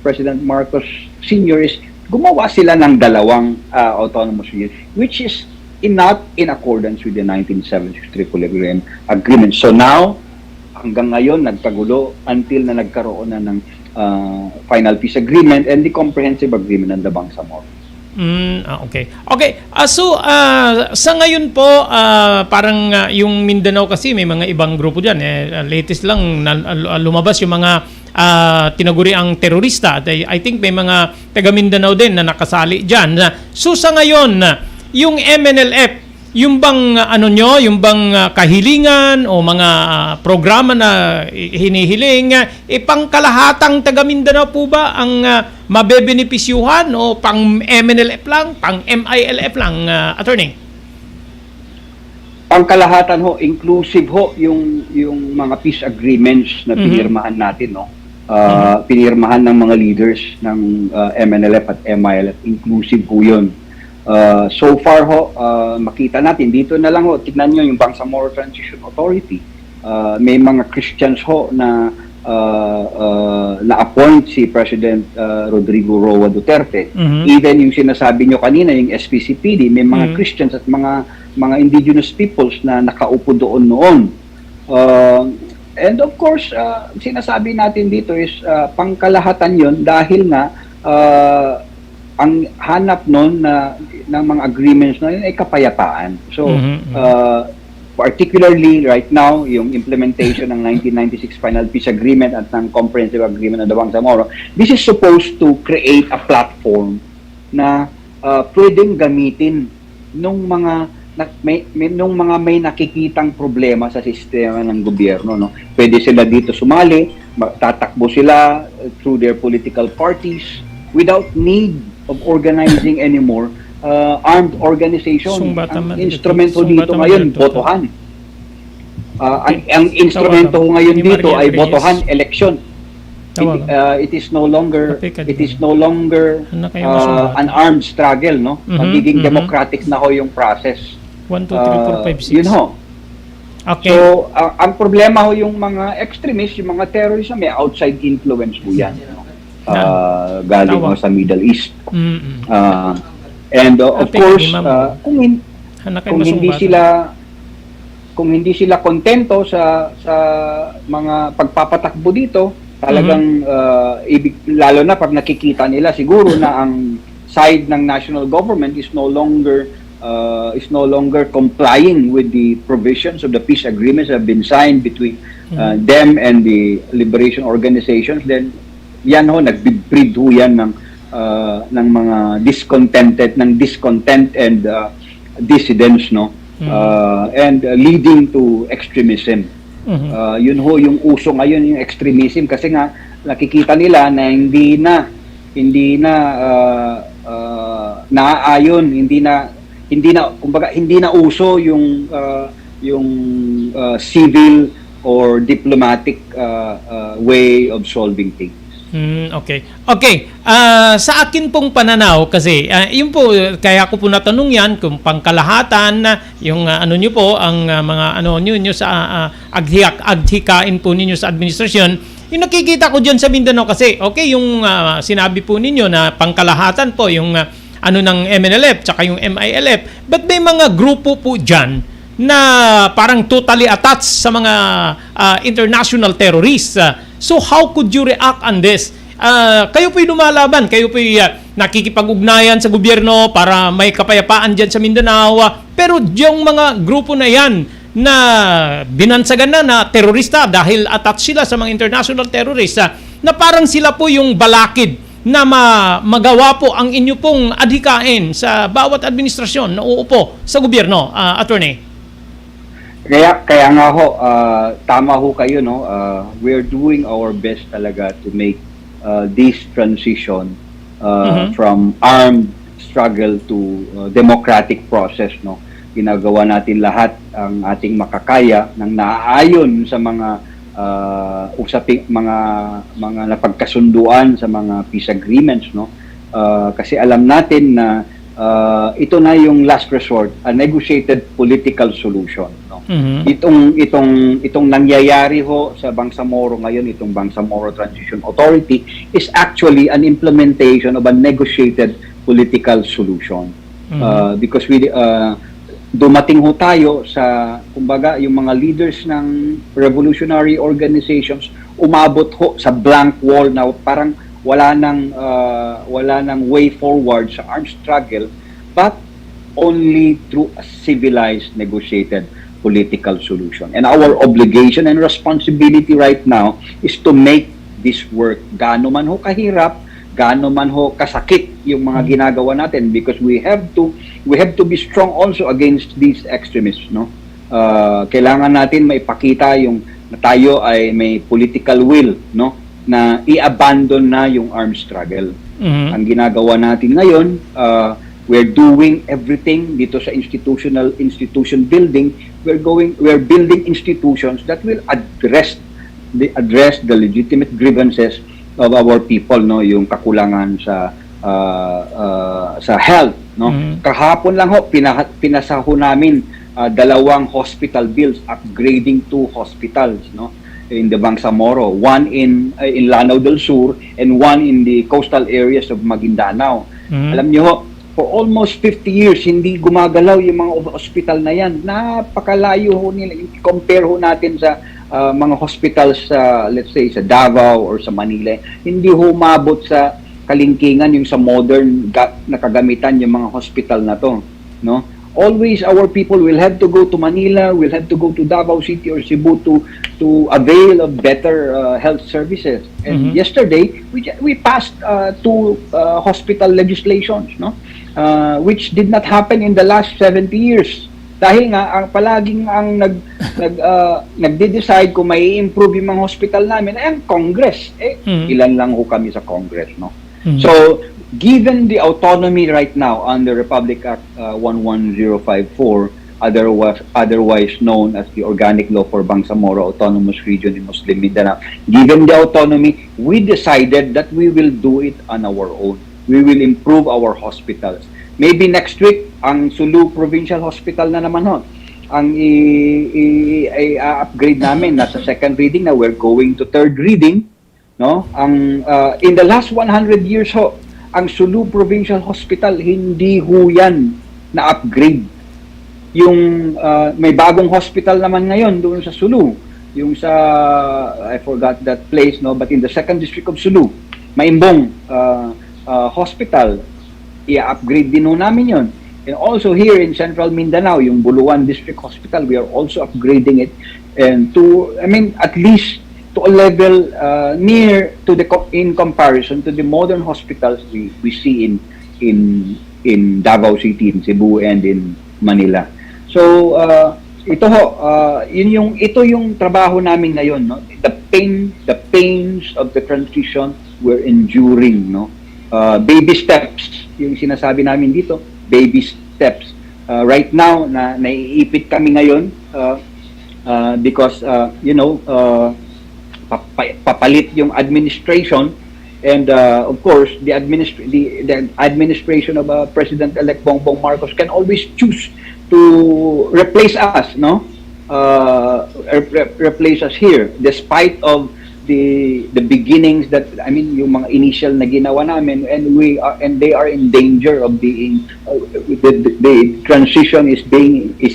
President Marcos Sr. is gumawa sila ng dalawang autonomous region, which is not in accordance with the 1976 Tripoli Agreement. So now, hanggang ngayon, nagkagulo until na nagkaroon na ng final peace agreement and the comprehensive agreement ng the Bangsamoro. Okay. So, sa ngayon po, parang yung Mindanao kasi may mga ibang grupo dyan. Latest lang lumabas yung mga tinaguri ang terorista. I think may mga taga Mindanao din na nakasali dyan. So, sa ngayon, yung MNLF, yung bang ano nyo, yung bang kahilingan o mga programa na hinihiling, pangkalahatang taga Mindanao po ba ang mabebenepisyuhan o pang MNLF lang, pang MILF lang, attorney? Pangkalahatan ho, inclusive ho yung mga peace agreements na pinirmahan natin, no? Pinirmahan ng mga leaders ng MNLF at MILF, inclusive ho yun. So far ho, makita natin, dito na lang ho, tignan nyo yung Bangsamoro Transition Authority. May mga Christians ho na na-appoint si President Rodrigo Roa Duterte. Even yung sinasabi nyo kanina, yung SPCPD, may mga Christians at mga indigenous peoples na nakaupo doon noon. And of course, sinasabi natin dito is pangkalahatan yon dahil nga ang hanap noon ng mga agreements na yun ay kapayapaan. So, particularly right now, yung implementation ng 1996 Final Peace Agreement at ng Comprehensive Agreement ng Bangsamoro, this is supposed to create a platform na pwedeng gamitin nung mga may nakikitang problema sa sistema ng gobyerno, no? Pwede sila dito sumali, tatakbo sila through their political parties without need of organizing anymore armed organization. Ang instrumento dito ngayon, botohan. Ang instrumento ngayon dito ay botohan, election. It is no longer an armed struggle, no? Magiging democratic na ho yung process. 1, 2, 3, 4, 5, 6. Yun ho. Okay. So, ang problema ho yung mga extremists, yung mga terrorists, may outside influence po yan. Galing mo sa Middle East. And of course, kung hindi sila kontento sa mga pagpapatakbo dito, talagang lalo na pag nakikita nila siguro na ang side ng national government is no longer complying with the provisions of the peace agreements that have been signed between them and the liberation organizations, then yan ho, nagbibreed ho yan ng mga discontent and dissidents, no? And leading to extremism. Yun ho yung uso ngayon, yung extremism, kasi nga nakikita nila na hindi na naaayon, kumbaga hindi na uso yung civil or diplomatic way of solving things. Okay. Sa akin pong pananaw kasi, yun po, kaya ko po natanong yan kung pangkalahatan, yung ano nyo po, ang mga ano nyo sa agtikain po ninyo sa administrasyon, yung nakikita ko dyan sa Mindanao kasi, okay, yung sinabi po ninyo na pangkalahatan po, yung ano ng MNLF, tsaka yung MILF, but may mga grupo po dyan na parang totally attached sa mga international terrorists. So how could you react on this? Kayo po'y lumalaban, kayo po'y nakikipag-ugnayan sa gobyerno para may kapayapaan dyan sa Mindanao, pero yung mga grupo na yan na binansagan na terorista dahil attached sila sa mga international terrorists, na parang sila po yung balakid na magawa po ang inyo pong adhikain sa bawat administrasyon na uupo sa gobyerno, attorney. Kaya nga ho, tama ho kayo, no? We're doing our best talaga to make this transition from armed struggle to democratic process, no? Ginagawa natin lahat ang ating makakaya nang naaayon sa mga mga napagkasunduan sa mga peace agreements, no? Kasi alam natin na ito na yung last resort, a negotiated political solution, no? Itong nangyayari ho sa Bangsamoro ngayon, itong Bangsamoro Transition Authority, is actually an implementation of a negotiated political solution. Because dumating ho tayo sa, kumbaga, yung mga leaders ng revolutionary organizations umabot ho sa blank wall na parang wala nang way forward sa armed struggle, but only through a civilized, negotiated political solution. And our obligation and responsibility right now is to make this work. Gaano man ho kahirap, gaano man ho kasakit yung mga ginagawa natin, because we have to be strong also against these extremists, no? Kailangan natin maipakita yung na tayo ay may political will, no, na i-abandon na yung armed struggle. Ang ginagawa natin ngayon, we're doing everything dito sa institution building. We're building institutions that will address the legitimate grievances of our people, no, yung kakulangan sa health, no. Kahapon lang ho pinasaho namin 2 hospital bills, upgrading 2 hospitals, no, in the Bangsamoro, one in Lanao del Sur and one in the coastal areas of Maguindanao. Alam niyo ho, for almost 50 years hindi gumagalaw yung mga hospital na yan. Napakalayo ho nila. Compare ho natin sa mga hospitals sa, let's say, sa Davao or sa Manila. Hindi ho umabot sa kalingkingan yung sa modern na kagamitan yung mga hospital na to, no? Always our people will have to go to Manila, will have to go to Davao City or Cebu to avail of better health services. And yesterday we passed 2 hospital legislations, no, which did not happen in the last 70 years. Dahil nga palaging ang nagde-decide kung may improve yung mga hospital namin ay ang Congress. Ilan lang ho kami sa Congress, no? So given the autonomy right now under Republic Act 11054, otherwise known as the Organic Law for Bangsamoro Autonomous Region in Muslim Mindanao, given the autonomy, we decided that we will do it on our own. We will improve our hospitals. Maybe next week, ang Sulu Provincial Hospital na naman ho, ang i-upgrade namin. Nasa second reading na, we're going to third reading, no? In the last 100 years ho, ang Sulu Provincial Hospital, hindi ho yan na-upgrade. Yung may bagong hospital naman ngayon doon sa Sulu, yung sa, I forgot that place, no, but in the second district of Sulu, Maimbong Hospital, i-upgrade din ho namin yon. And also here in Central Mindanao, yung Buluan District Hospital, we are also upgrading it, and at least to a level near to in comparison to the modern hospitals we see in Davao City, in Cebu, and in Manila. So ito yung trabaho namin ngayon, no? The pains of the transition we're enduring, no? Baby steps yung sinasabi namin dito, baby steps. Right now naiipit kami ngayon because papalit yung administration, and of course the administration of President-elect Bongbong Marcos can always choose to replace us, no? Replace us here, despite of the beginnings that, yung mga initial na ginawa namin, and they are in danger of being the transition is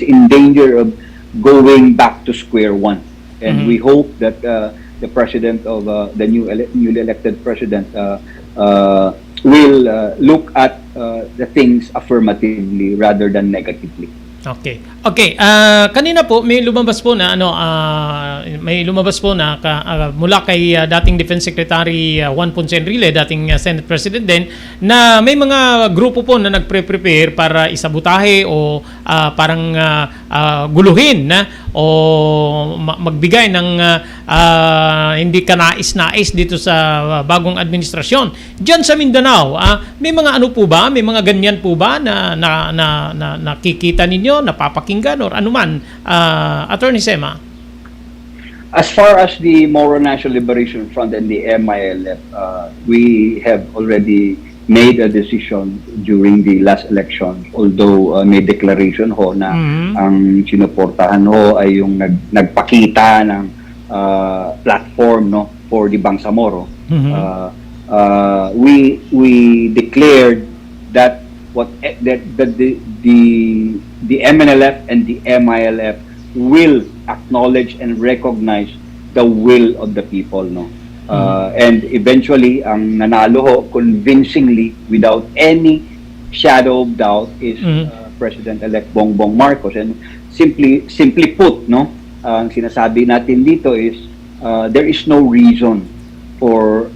in danger of going back to square one. And we hope that the president of the newly elected president will look at the things affirmatively rather than negatively. Okay. Kanina po may lumabas po na mula kay dating Defense Secretary Juan Ponce Enrile, dating Senate President din, na may mga grupo po na nagpre-prepare para isabutahe o parang guluhin o magbigay ng hindi kanais-nais dito sa bagong administrasyon. Diyan sa Mindanao, may mga ano po ba? May mga ganyan po ba na nakikita ninyo, napapakinggan or anuman, Attorney Sema? As far as the Moro National Liberation Front and the MILF, we have already made a decision during the last election, although may declaration ho na ang sinuportahan ho ay yung nagpakita ng platform, no, for the Bangsamoro. We declared that the MNLF and the MILF will acknowledge and recognize the will of the people, no? And eventually, ang nanalo ho convincingly, without any shadow of doubt, is President-elect Bongbong Marcos. And simply put, no, ang sinasabi natin dito is there is no reason for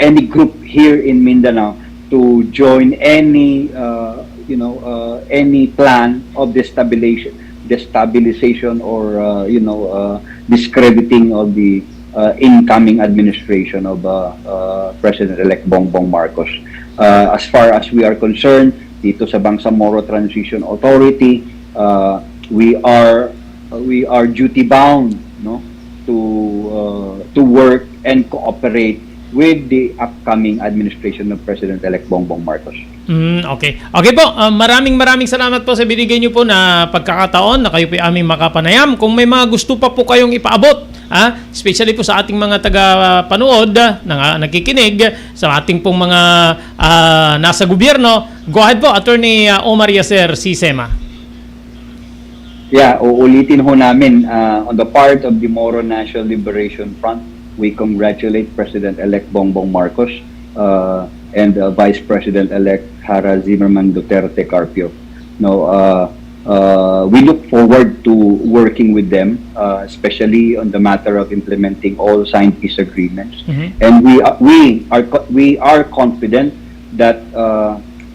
any group here in Mindanao to join any any plan of destabilization or discrediting of the incoming administration of President-elect Bongbong Marcos. As far as we are concerned, dito sa Bangsamoro Transition Authority, we are duty bound, no, to work and cooperate with the upcoming administration of President-elect Bongbong Marcos. Okay. Okay po, maraming salamat po sa binigay niyo po na pagkakataon na kayo po aming makapanayam. Kung may mga gusto pa po kayong ipaabot, especially po sa ating mga taga-panood na nakikinig, sa ating pong mga nasa gobyerno, go ahead po, Attorney Omar Yasser C. Sema. Yeah, uulitin ho namin on the part of the Moro National Liberation Front, we congratulate President-elect Bongbong Marcos and Vice President-elect Sara Zimmerman Duterte Carpio. No, we look forward to working with them, especially on the matter of implementing all signed peace agreements. And we are confident that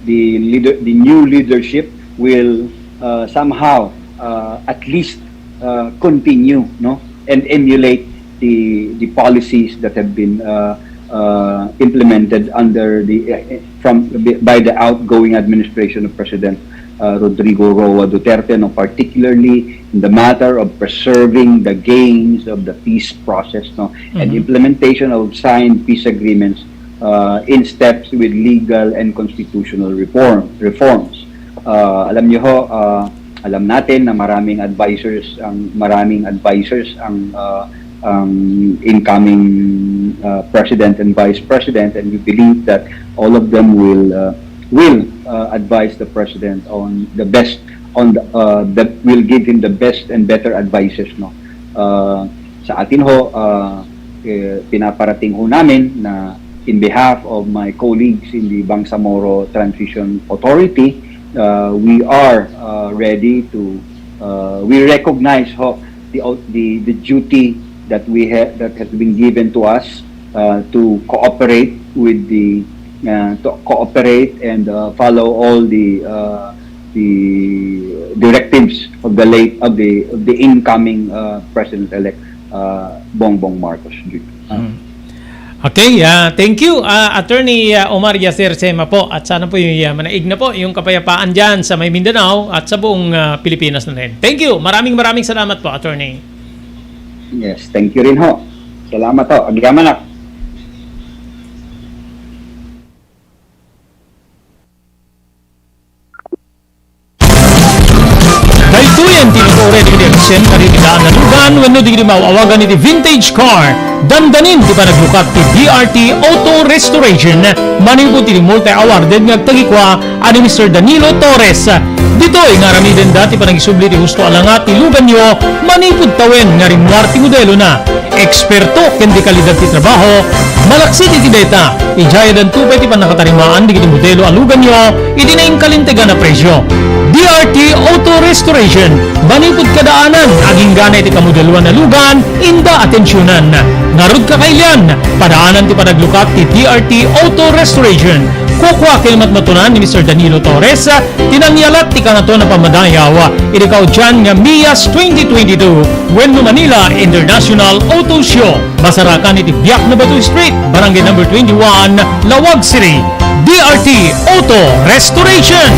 the new leadership will somehow at least continue, no, and emulate the policies that have been implemented under by the outgoing administration of President Rodrigo Roa Duterte, no, particularly in the matter of preserving the gains of the peace process, no, and implementation of signed peace agreements in steps with legal and constitutional reforms. Alam niyo ho, alam natin na maraming advisors ang incoming president and vice president, and we believe that all of them will advise the president on the best, that will give him the best and better advices, no. Sa atin ho, pinaparating ho namin na in behalf of my colleagues in the Bangsamoro Transition Authority, we are ready to we recognize ho the duty that that has been given to us to cooperate with and follow all the directives of the incoming President-elect Bongbong Marcos. Okay, thank you, Attorney Omar Yasser Sema po. At sana po yung manaig na po yung kapayapaan dyan sa may Mindanao at sa buong Pilipinas na rin. Thank you. Maraming salamat po, Attorney. Yes, thank you rin ho. Salamat ho. Agyaman. Daytoyan tinutore di direksyon karinidaan na lugan wenno di mawawagan iti vintage car dandanin di pa naglukat ti DRT Auto Restoration manipod ti multi-awarded nga tagikwa ani Mr. Danilo Torres. Ditoy nga ramiden dati pa nagisubli ti husto alangat ti lugan nyo manipod tawen nga rinwar ti modelo na eksperto ken di kalidad ti trabaho malaksi ti data ijaya dan tupay ti panakatarimaan di kiti modelo a lugan nyo iti naing kalintegan na presyo. DRT Auto Restoration, banipod kadaanan, aging ganay ti kamodeluan na lugan, inda atensyonan. Narod kakailan, padaanan ti panaglukat ti DRT Auto Restoration. Kukwa kilmat matunan ni Mr. Danilo Torres, tinangyalat ti kanato na pamadayaw, irikaw dyan nga MIAS 2022, Wenlo Manila International Auto Show. Masarakan iti Biak na Batu Street, Barangay number 21, Lawag City. DRT Auto Restoration.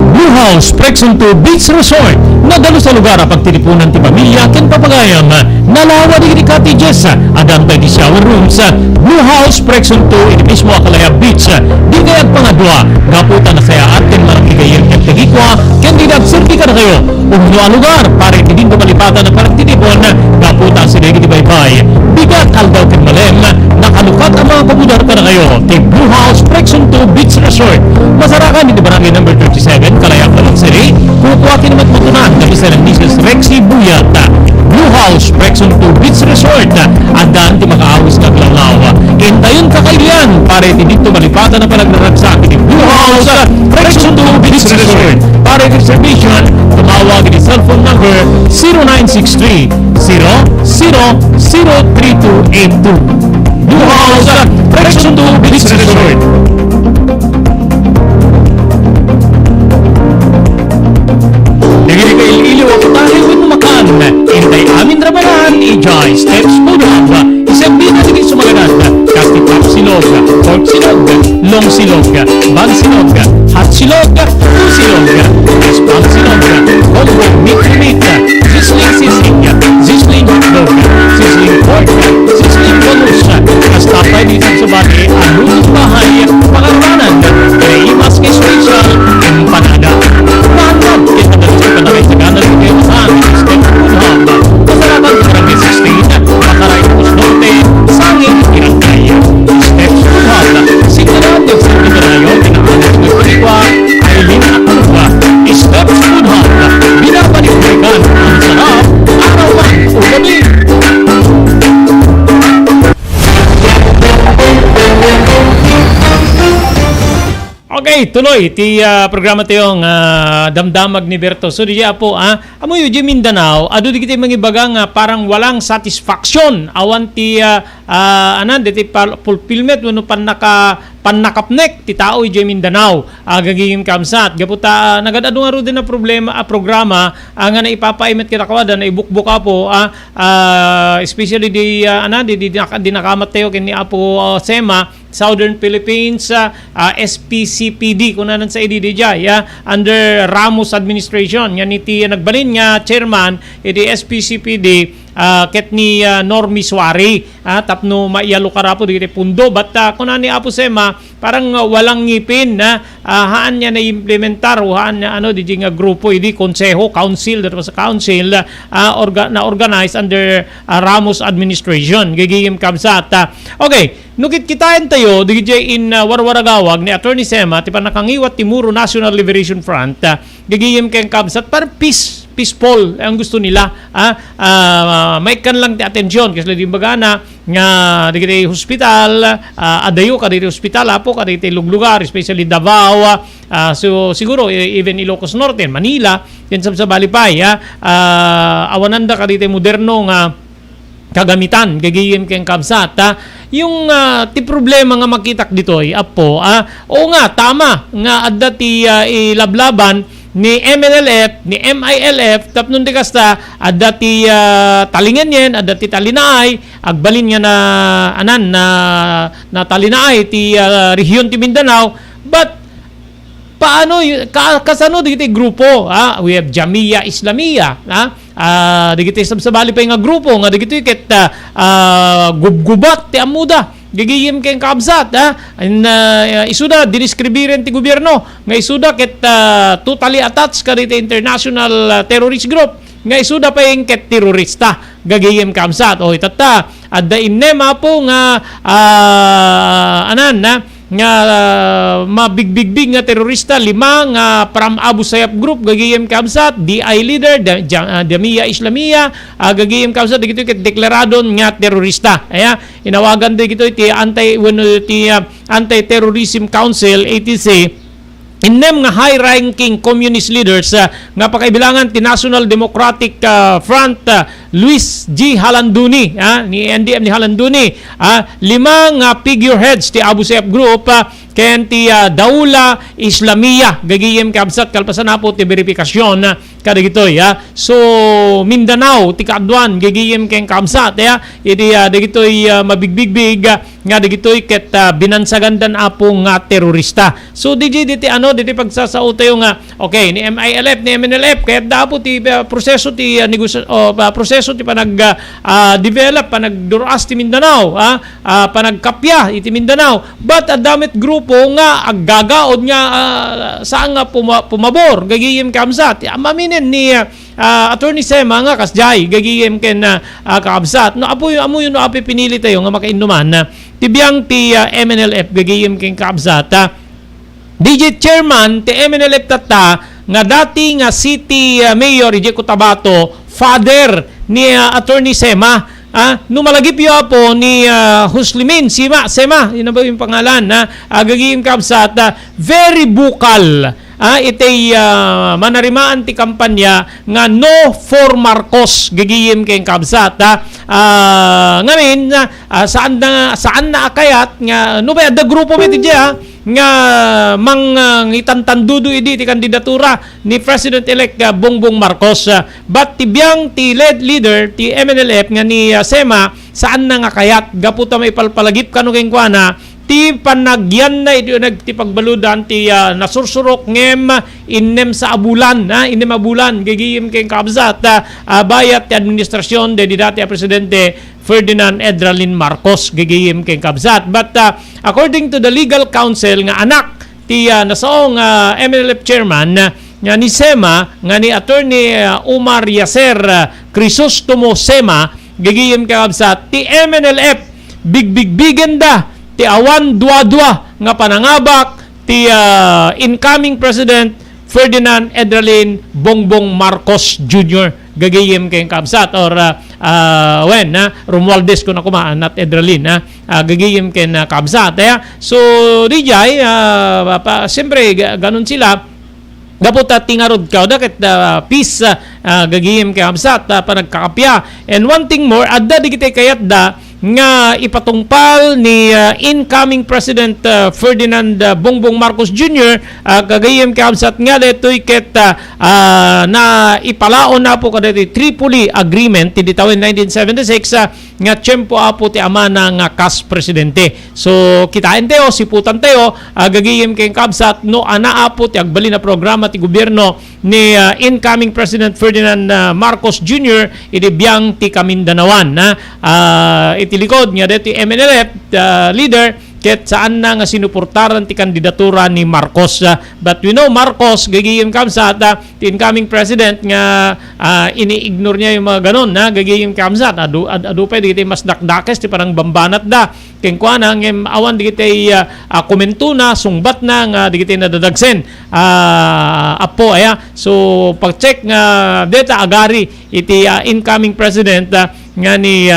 Blue House Prexon 2 Beach Resort nadalo sa lugar pagtilipunan ti pamilya ken papagayam nalawa di cottages adantay di shower rooms. Blue House Prexon 2 iti mismo Akalaya Beach di kayat pangadwa gaputan na saya atin maragigayem ken tagikwa ken di nagserti ka na kayo umno ang lugar para iti din malipatan na pagtitipon gaputan si Legi di Baybay bigat aldaw ken malem nakalukat ang mga pabudar ka na kayo ti Blue House Prexon 2 Beach Resort masarakan iti barangay number 37 Kalayang Talang City, kukuhakin naman matunan na isa ng Mrs. Rexy Buyata. Blue House, Prexon 2 Beach Resort, adaan ti makaawis na glalawa. Intayon kakailan, para iti dito malipatan na panagnaragsak iti Blue House, Prexon 2 Beach Resort. Para iti reservation, tumawag tawag di cellphone number 0963-003282. Duhaw sa Correction to Business Resort. Dagiti ka ililiw ako tayo with makan. Intay amin rabanan, ijay steps food hub. Isang bina sige sumaganan. Kasti top silog, pork silog, long silog, bang silog, hot silog, two silog, spam silog, combo meat, sizzling hotdog, sizzling pork, sizzling bonus. Hasta pa dito sa bati, alutong bahay, pangaranan, kaya imas kay special, empanada. Manad, kita na sa kanagay sa kanan ko kayo sa amin, step food hub. Kasalaman ko ng 16, makaray ko sa norte, sangin, irangkay. Step food hub, sigurado sa pinarayo, pinakalas ng kaliwa, Aileen at Alba. Step food hub, binabalik-balikan ang sarap, arawan o gabi. Okay, tuloy ti programa tayong damdamag ni Berto. So di po amo yu di Mindanao, adu di kita mangibaga nga parang walang satisfaction awan ti diti fulfillment wano panakapnek ti tao di Mindanao. Gagigim kamsat gaputa nagadado nga ro din na programa nga naipapaimet kita kawada na ibukbuka po especially di nakamat tayo kini Apo Sema Southern Philippines SPCPD kunanan sa IDDJ under Ramos administration yan iti nagbalin nga chairman iti SPCPD ket ni Normie Suari tapno maiyalo karapo digiti pundo but kunani Apo Sema parang walang ngipin na haan niya na implementar haan niya di nga grupo idi konseho council that was a council na organized under Ramos administration gigim kamsat. Okay, nukit kitain tayo digiti in Warwaragawag ni Attorney Sema ti panakangiwat ti Muro National Liberation Front gigim keng kamsat para peaceful ang gusto nila may kan lang ti atensyon kasi di bagana nga digiti hospital adayo ka digiti hospital apo ka digiti luglugar especially Davao so siguro even Ilocos Norte Manila yan sa Balipay awananda ka digiti moderno nga kagamitan gagayim keng kamsat yung ti problema nga makitak ditoy apo o nga tama nga adda ti ilablaban ni MNLF, ni MILF, tapnon di kasta, adda ti talingan yan, adda ti talinaay, agbalin nga na talinaay, ti rehiyon ti Mindanao, but, paano, kasano di ti grupo, we have Jamia Islamia, di kiti sabsabali pa yung grupo, nga di kiti ket gubgubat ti amuda, gigiyim keng kabsat isuda diniskribiren ti gobyerno nga isuda ket totally attached ka dito international terrorist group nga isuda pa yung ket terorista gagiyim kabsat o itata adda innema po nga nga mabigbigbig nga terorista lima nga from Abu Sayyaf group gagiyem kabsat DI leader Jamia Islamia gagiyem kabsat dito ket deklaradon nga terorista inawagan dito ti Anti-Terrorism Council ATC innem nga high-ranking communist leaders nga pakaibilangan ti National Democratic Front Luis G. Halanduni ni NDM ni Halanduni limang figureheads ti Abu Sayyaf Group ken ti Daula Islamia gagiyem kabsat kalpasan na po ti verifikasyon kada gitoy so Mindanao ti kaadwan gagiyem ken kabsat iti dagitoy mabigbigbig nga dagitoy ket binansagandan apo nga terorista so diti pagsasao tayo nga okay ni MILF ni MNLF kaya dapo ti proseso ti proseso ti panag develop panagduras ti Mindanao panagkapya iti Mindanao but adamit grupo nga aggagaod nga saan nga pumabor gagiyem kamsat maminen ni Attorney Sema nga kasjay gagiyem ken kaabsat no apo yun no api pinili tayo nga makainuman tibiyang ti MNLF gagiyem ken kaabsat DJ chairman ti MNLF tata nga dati nga city mayor Ije Cotabato father ni Attorney Sema numalagip yo po ni Huslimin Sema yun na ba yung pangalan gagiyim kabsat very vocal itay manarimaan ti kampanya nga no for Marcos gagiyem kay kabsat. Ngamin saan na akayat nga no ba da grupo met iti nga itantandudo idi ti kandidatura ni President-elect Bongbong Marcos. But tibiyang ti leader ti MNLF nga ni Sema saan na nga kayat gaputa may palpalagip kano keng kuana ti panagyan na iti ti pagbaludan ti nasursurok ngem innem sa abulan innem abulan gagiyem keng kabsat bayat ti administrasyon de dati a presidente Ferdinand Edralin Marcos gagiyem keng kabsat. But according to the legal counsel nga anak ti nasaong MNLF chairman nga ni Sema nga ni attorney Omar Yasser Crisostomo Sema gagiyem keng kabsat ti MNLF bigbigda ti awan dua-dua nga panangabak ti incoming President Ferdinand Edralin Bongbong Marcos Jr. gagayem kayong kabsat or Romualdez ko na kumaan at Edralin gagayem kayong kabsat. So dijay siyempre ganun sila dapat tingarod ka dakat peace gagayem kayong kabsat panagkakapya. And one thing more adda digitay kayat da nga ipatungpal ni incoming President Ferdinand Bongbong Marcos Jr. Kagayem kabsat nga detoy ket na ipalaon na po kada Tripoli Agreement ti ditawin 1976 nga tiyempo apo ti ama nga kas presidente. So kitain tayo siputan tayo gagayem kay kabsat no ana apo ti agbali na programa ti gobyerno ni incoming President Ferdinand Marcos Jr. iti biyang ti Kamindanawan itilikod nga dito MNLF leader ket saan na nga sinuportaran ti kandidatura ni Marcos. But we know Marcos gagiyem kamsat ti incoming president nga ini-ignore niya yung mga ganon gagiyem kamsat adu pa digiti mas dakdakes ti parang bambanat da ken kuana ngem awan digiti komento na sungbat na nga digiti nadadagsen apo so pag-check nga data agari iti incoming president nga ni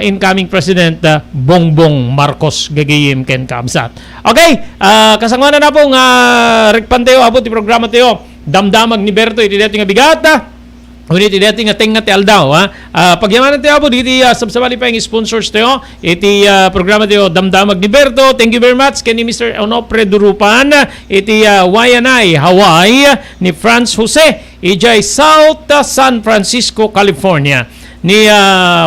incoming President Bongbong Marcos gagayem ken kabsat. Okay, kasangwanan na po nga rekpan tayo abot ti programa tayo damdamag ni Berto iti dati nga bigata unit iti dati nga tenga ti aldaw pagyamanan tayo abot iti sabsabali pa yung sponsors tayo iti programa tayo damdamag ni Berto. Thank you very much ken ni Mr. Onofre Durupan iti Waianae Hawaii ni Franz Jose ijay South San Francisco, California ni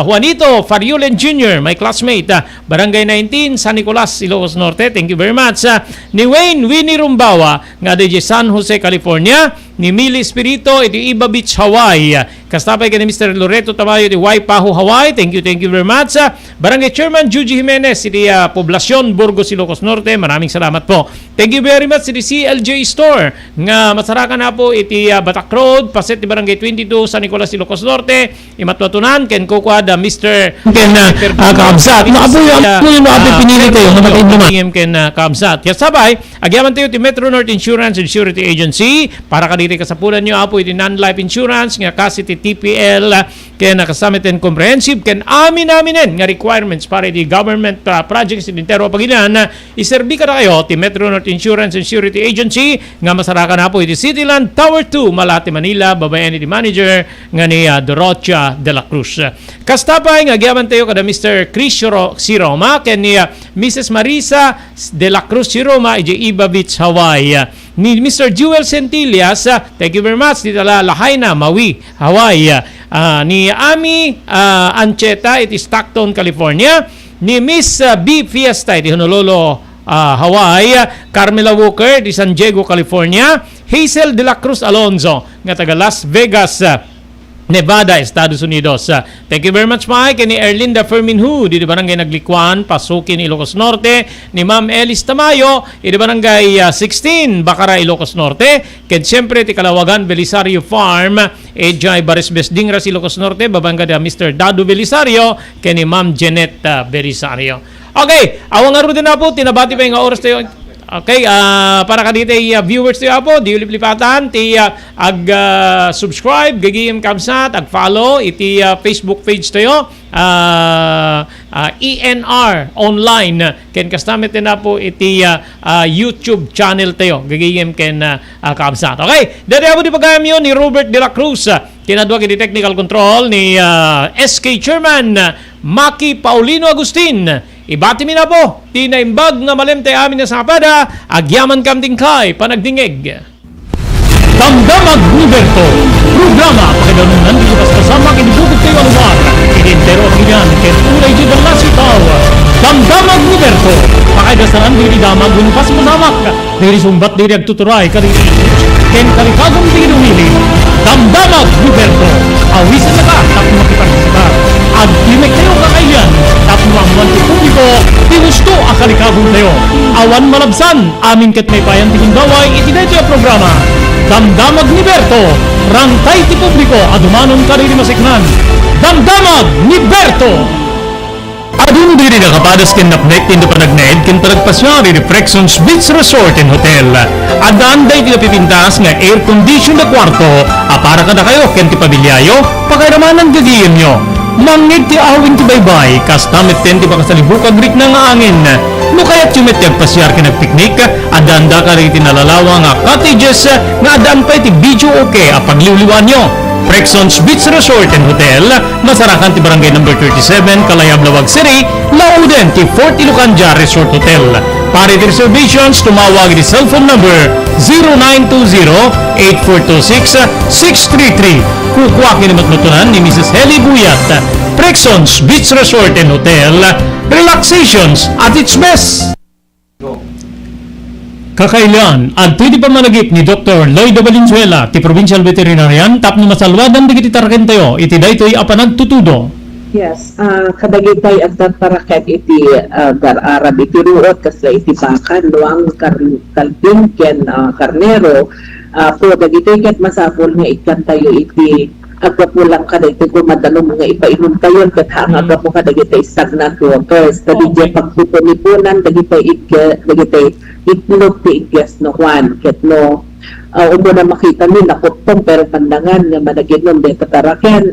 Juanito Fariulen Jr., my classmate, Barangay 19, San Nicolas, Ilocos Norte. Thank you very much. Ni Wayne Winnie Rumbawa, nga DJ San Jose, California. Ni Mili Espirito, iti Iba Beach, Hawaii. Kastapay ka ni Mr. Loreto Tamayo, iti Waipahu, Hawaii. Thank you very much. Barangay Chairman Juji Jimenez, iti Poblacion, Burgos, Ilocos Norte. Maraming salamat po. Thank you very much iti CLJ Store, nga masarakan na po iti Batak Road, Paset, iti Barangay 22, San Nicolas, Ilocos Norte. Imatwatunan, ken kukwada Mr. Ken Kabsat. Nakapuyo no api pinili tayo nga matay naman. Ken Kabsat. Kaya sabay, agyaman tayo ti Metro North Insurance and Security Agency para kadiri kasapulan nyo apo iti non-life insurance nga kasi ti TPL ken nakasamit and comprehensive ken amin-aminen nga requirements para iti government projects iti intero pagilan iserbi ka na kayo ti Metro North Insurance and Security Agency nga masarakan na po iti Cityland Tower 2 Malate, Manila. Babayan iti manager nga ni Dorocha de la Cruz. Kastapay nga agyaman tayo kada Mr. Chris Siroma ken ni Mrs. Marisa de la Cruz Siroma iti Iba Beach, Hawaii. Ni Mr. Jewel Centillas, thank you very much, dito Lahaina, Maui, Hawaii. Ni Ami Ancheta, iti Stockton, California. Ni Miss B. Fiesta, iti Honolulu, Hawaii. Carmela Walker, di San Diego, California. Hazel de la Cruz Alonzo, nga taga Las Vegas, Nevada, Estados Unidos. Thank you very much, Mike. Ni Erlinda Ferminhu, di Barangay Naglikwan, Pasukin, Ilocos Norte. Ni Ma'am Elis Tamayo, di Barangay 16, Bacara, Ilocos Norte. Ken siyempre, ti Kalawagan, Belisario Farm, Ejay Barisbes Dingras, Ilocos Norte. Babangga da Mr. Dado Belisario, ken ni Ma'am Jeanette Belisario. Okay, awang nga rin na po, tinabati pa yung oras tayo. Okay, para kanita viewers ti Apo, di ulip-lipatan, ti subscribe, gagayim kamsat, ag-follow, iti Facebook page tayo, ENR online, ken kastamit na po iti YouTube channel tayo, gagayim ken kamsat. Okay, dati Apo di pagkayam yun ni Robert de la Cruz, kinadwa iti technical control ni SK Chairman Maki Paulino Agustin. Ibati mi na po, tinaimbag nga malemte amin na sapada, agyaman kam tingkay, panagdingeg. Damdamag Roberto, programa pakidalunan di pas kasama kinibukod kayo ang lugar, kinintero kinyan, kenturay di dala sitaw. Damdamag Roberto, pakidasaran diri damag gunpas masamak, diri sumbat diri agtuturay, ken kalikagong diri dumili. Damdamag Roberto, awisan na ka, tapos makipartisipa. Agtimek kayo kakailan, tapos mamuan ti publiko, tinusto akalikagong tayo. Awan malabsan, amin ket may payan tingin daway, itinay ito programa. Damdamag ni Berto, rangtay ti publiko, adumanon kariri masiknan. Damdamag ni Berto! Adun diri nakapadas ken napnek tindo panagnaid ken panagpasyari ni Frexons Beach Resort and Hotel. Adaan day ti napipintas nga air condition na kwarto, para kada kayo ken ti pabilyayo, pakairamanan gagiyem nyo. Mangit ti awin ti baybay, kastamit ten ti pakasalibukag rik na nga angin. No kaya't yumit ti agpasyar ken nagpiknik, adanda ka rin ti nalalawa nga cottages, nga adaan pa ti video okay pagliwliwan nyo. Frexons Beach Resort and Hotel, masarakan ti barangay number 37, Kalayab, Lawag City, Lauden ti Fort Ilocanja Resort Hotel. Para ti reservations, tumawag di cellphone number 0920-8426-633. Kukuha kinamatnutunan ni Mrs. Heli Buyat. Frexons Beach Resort and Hotel, relaxations at its best. Kakailan, at pwede pa managip ni Dr. Lloyd Valenzuela, ti Provincial Veterinarian, tapno masalwadan digiti tarken tayo, iti daytoy apanag tutudo. Yes, kadagitay at paraket iti gar-arab iti ruot kasla iti bakan, luang kalbing ken karnero, po dagitay ket masapol nga ikan tayo iti agwapulang kada iti kumadalong mga ipainom tayo ket hang agwapo kadagitay stagnant waters, dagitay pagpupunipunan, dagitay itlog ti igyas no Juan, ket no umo na makita mi nakutong pero pandangan nga managinom de kataraken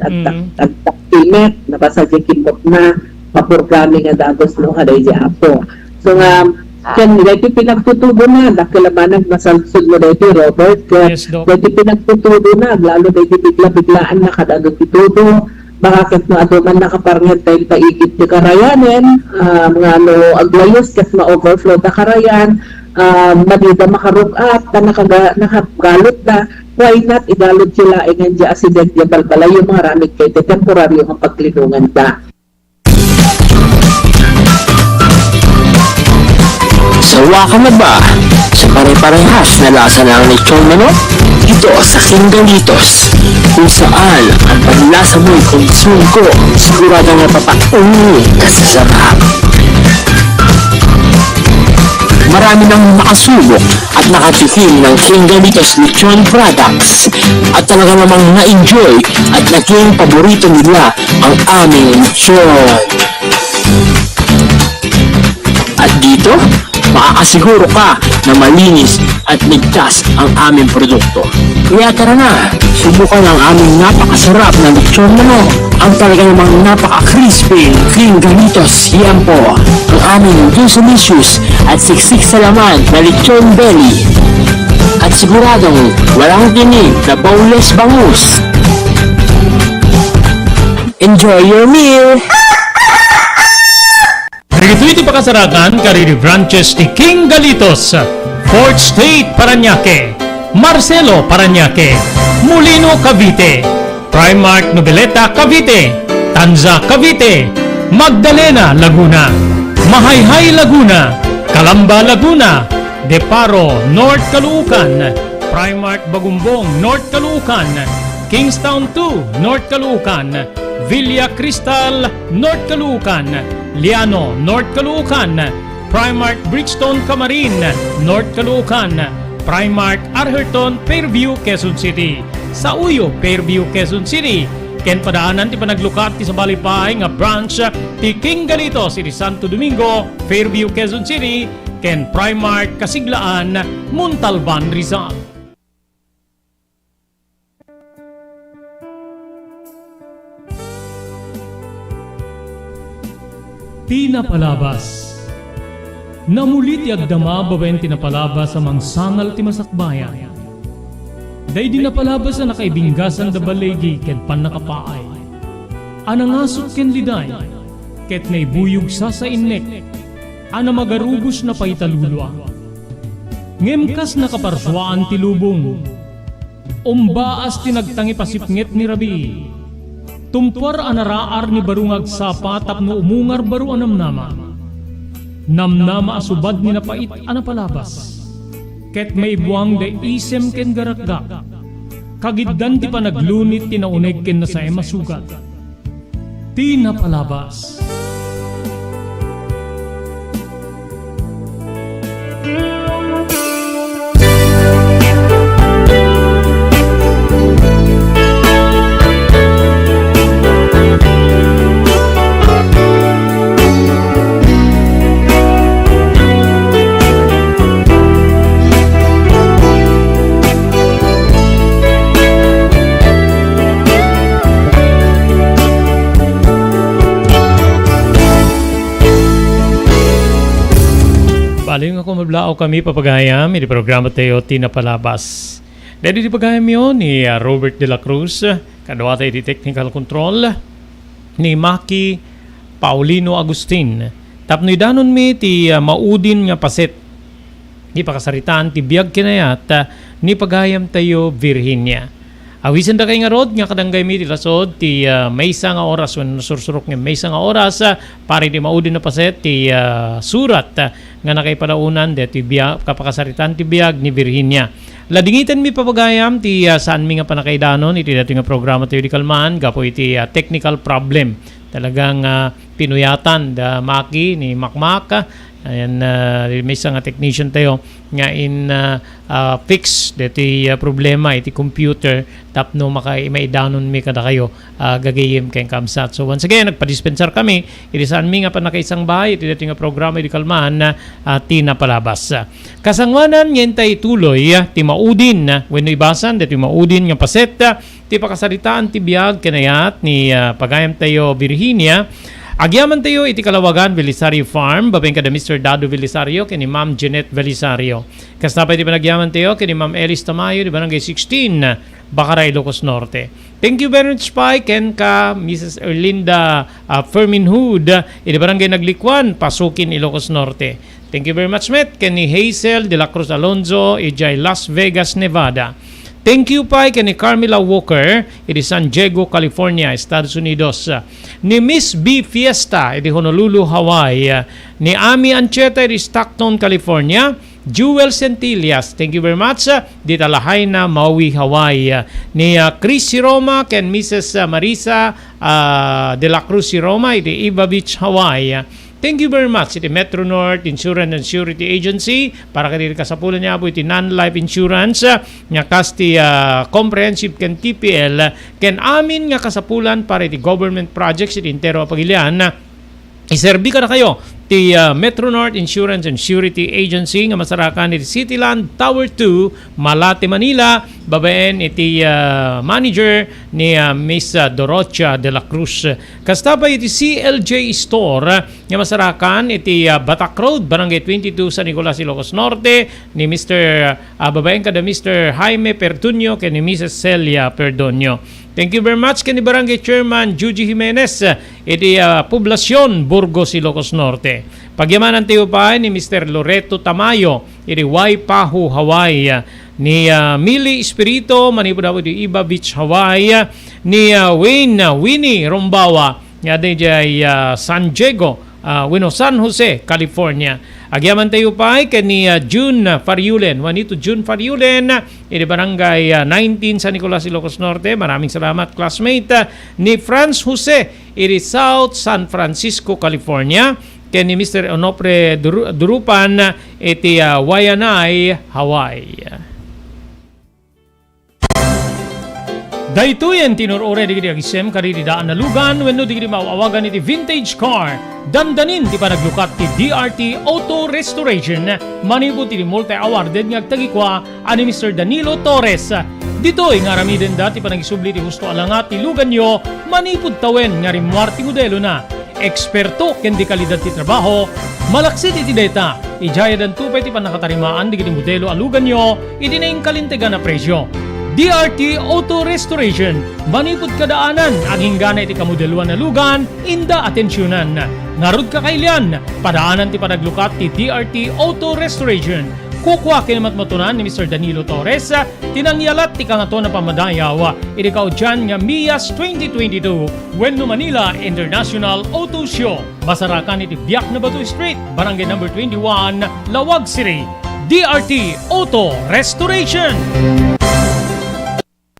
at taktimet nabasa di kimot na mapurgami nga dagos no haday di apo. So nga ken dito pinagtutubo na dakalamanag masalsud mo dito Robert, Yes, Doc. dito pinagtutubo na lalo dito bigla-biglaan na kadado titudo bakit no ato man nakaparnget tayo paikit ti karayanen mga no aglayos ket ma-overflow ta karayan madida makarukat na nakagalot na why not igalot sila nga di accident di balbalayo mga ramig kay temporaryo ang paglinungan da. Sawa ka na ba sa pare-parehas na lasa ng lechon manok? Ito sa King Galitos, kung saan ang panlasa mo'y konsumo, sigurado nga papaungi ka sa sarap. Marami nang makasubok at nakatikim ng King Galitos lechon products at talaga namang na-enjoy at naging paborito nila ang aming lechon. At dito, makakasiguro ka na malinis at ligtas ang aming produkto. Kaya tara na, subukan ang aming napakasarap na lechon manok. Ang talaga namang napaka-crispy King Galitos. Yan po, ang aming delicious at siksik sa laman na lechon belly. At siguradong walang tinig na boneless bangus. Enjoy your meal! Dito iti pakasarakan kariri branches ti King Galitos, Fort State Parañaque, Marcelo Parañaque, Molino Cavite, Primark Noveleta Cavite, Tanza Cavite, Magdalena Laguna, Mahayhay Laguna, Calamba Laguna, Deparo North Caloocan, Primark Bagumbong North Caloocan, Kingstown 2 North Caloocan, Villa Cristal North Caloocan, Liano North Caloocan, Primark Bridgestone Camarin North Caloocan, Primark Arherton Fairview Quezon City, sa Uyo Fairview Quezon City, ken padaanan ti panaglukat ti sa Balipay nga branch ti King Galitos iti Santo Domingo Fairview Quezon City, ken Primark Kasiglaan, Montalban, Rizal. Tinapalabas. Namulit ti agdama babaen tinapalabas amang sangal ti masakbayan. Day dinapalabas na nakaibinggasan da balegi ken panakapaay. Anangasot ken liday, ket naibuyog sa innek, ana magarubos na paitalulwa. Ngemkas nakaparswaan ti lubong, umbaas tinagtangi pasipnget ni Rabi. Tumpar anaraar ni barungag sapa tapno umungar baru anamnama. Namnama asubad ni napait anapalabas. Ket may buwang da isem ken garakgak. Kagiddan ti panaglunit tinauneg ken nasay masugat. Tinapalabas. Paling ako mablao kami papagayam, hindi programa tayo tinapalabas. Dahil di pagayam yun ni Robert de la Cruz, kadwa tayo di technical control, ni Maki Paulino Agustin. Tapno idanon mi ti maudin nga paset, ni pakasaritaan ti biyag kinayat, ni pagayam tayo Virginia. Awisan da kay nga rod, nga kadanggay mi ti lasod, ti maysa nga oras, when nasursurok nga maysa nga oras, pari ti maudin na paset, ti surat, nga nakaipadaunan, ti biyag, kapakasaritan ti biyag ni Virginia. Ladingitan mi papagayam, ti saan mi nga panakaidanon, iti dati nga programa tayo di kalman, gapo iti technical problem. Talagang pinuyatan, da Maki, ni Makmak, ayan, may isang technician tayo nga in fix dati problema iti computer tapno maidanon mi kada kayo gagayim kay kamsat. So once again nagpa-dispenser kami iti saan mi nga panakaisang bahay iti dati nga programa iti kalmaan tinapalabas. Kasangwanan ngentay tuloy ti maudin wenno ibasan dati maudin nga paset ti pakasaritaan ti biag kanayat ni pagayam tayo Virginia. Agyaman tayo iti Kalawagan, Belisario Farm, babeng kada Mr. Dado Belisario, kini Ma'am Jeanette Belisario. Kasapay iti panagyaman tayo, kini Ma'am Elis Tamayo, di Barangay 16, Bakaray, Ilocos Norte. Thank you very much, Pai, ken ka Mrs. Erlinda Ferminhood, iti Barangay Naglikwan, Pasukin, Ilocos Norte. Thank you very much, Met, ken ni Hazel de la Cruz Alonzo, ijay Las Vegas, Nevada. Thank you pa kay ni Carmela Walker, iti San Diego, California, Estados Unidos. Ni Miss B. Fiesta, iti Honolulu, Hawaii. Ni Ami Ancheta, iti Stockton, California. Jewel Centillas, thank you very much. Dita Lahaina, Maui, Hawaii. Ni Chris Roma, ken Mrs. Marisa de la Cruz Roma, iti Iba Beach, Hawaii. Thank you very much. Iti Metro North Insurance and Security Agency para kadiri kasapulan niya po iti non-life insurance nga kasti comprehensive ken TPL ken amin nga kasapulan para iti government projects iti intero pagilian iserbi ka na kayo ti Metro North Insurance and Security Agency nga masarakan iti Cityland Tower 2 Malate, Manila. Babaen iti manager ni Miss Dorocha de la Cruz. Kastapa iti CLJ Store nga masarakan iti Batak Road, Barangay 22, San Nicolas, Ilocos Norte ni Mr. babaen kada Mr. Jaime Pertunio ken ni Mrs. Celia Perdonio. Thank you very much kay ni Barangay Chairman Juji Jimenez iti Poblacion, Burgos, Ilocos Norte. Pagyamanan tayo pa ni Mr. Loreto Tamayo iti Waipahu, Hawaii. Ni Mili Espirito, manipudaw iti Iba Beach, Hawaii. Ni Winnie Rombawa nga di San Diego, San Jose, California. Agyaman tayo pa kay ni June Fariulen. Wanito June Fariulen, iti Barangay 19 San Nicolas, Ilocos Norte. Maraming salamat, classmate. Ni Franz Jose, iti South San Francisco, California. Kay ni Mr. Onopre Durupan, iti Waianae, Hawaii. Daytoyen tinurure di agisem kari di daan na lugan wenno di maawagan iti vintage car. Dandanin ti panaglukat ti DRT Auto Restoration. Manipod ti multi-awarded nga agtagikwa ani Mr. Danilo Torres. Ditoy nga ramiden dati panagisubli ti husto alangat ti lugan nyo manipod tawen nga rimwar ti modelo na. Eksperto ken di kalidad ti trabaho. Malaksit iti data. Ijaya dan tupay ti panakatarimaan di modelo alugan nyo iti na kalintegan na presyo. DRT Auto Restoration, manipod kadaanan, ang hinggana iti kamodeluan na lugan, inda atensyonan. Narod kakailian, padaanan ti panaglukat ti DRT Auto Restoration. Kukwa kinamatmatunan ni Mr. Danilo Torres, tinangyalat ti kangato na pamadayaw, iti kaudyan nga MIAS 2022, Wenno Manila International Auto Show. Masarakan iti Biak na Batu Street, Barangay number 21, Lawag City. DRT Auto Restoration.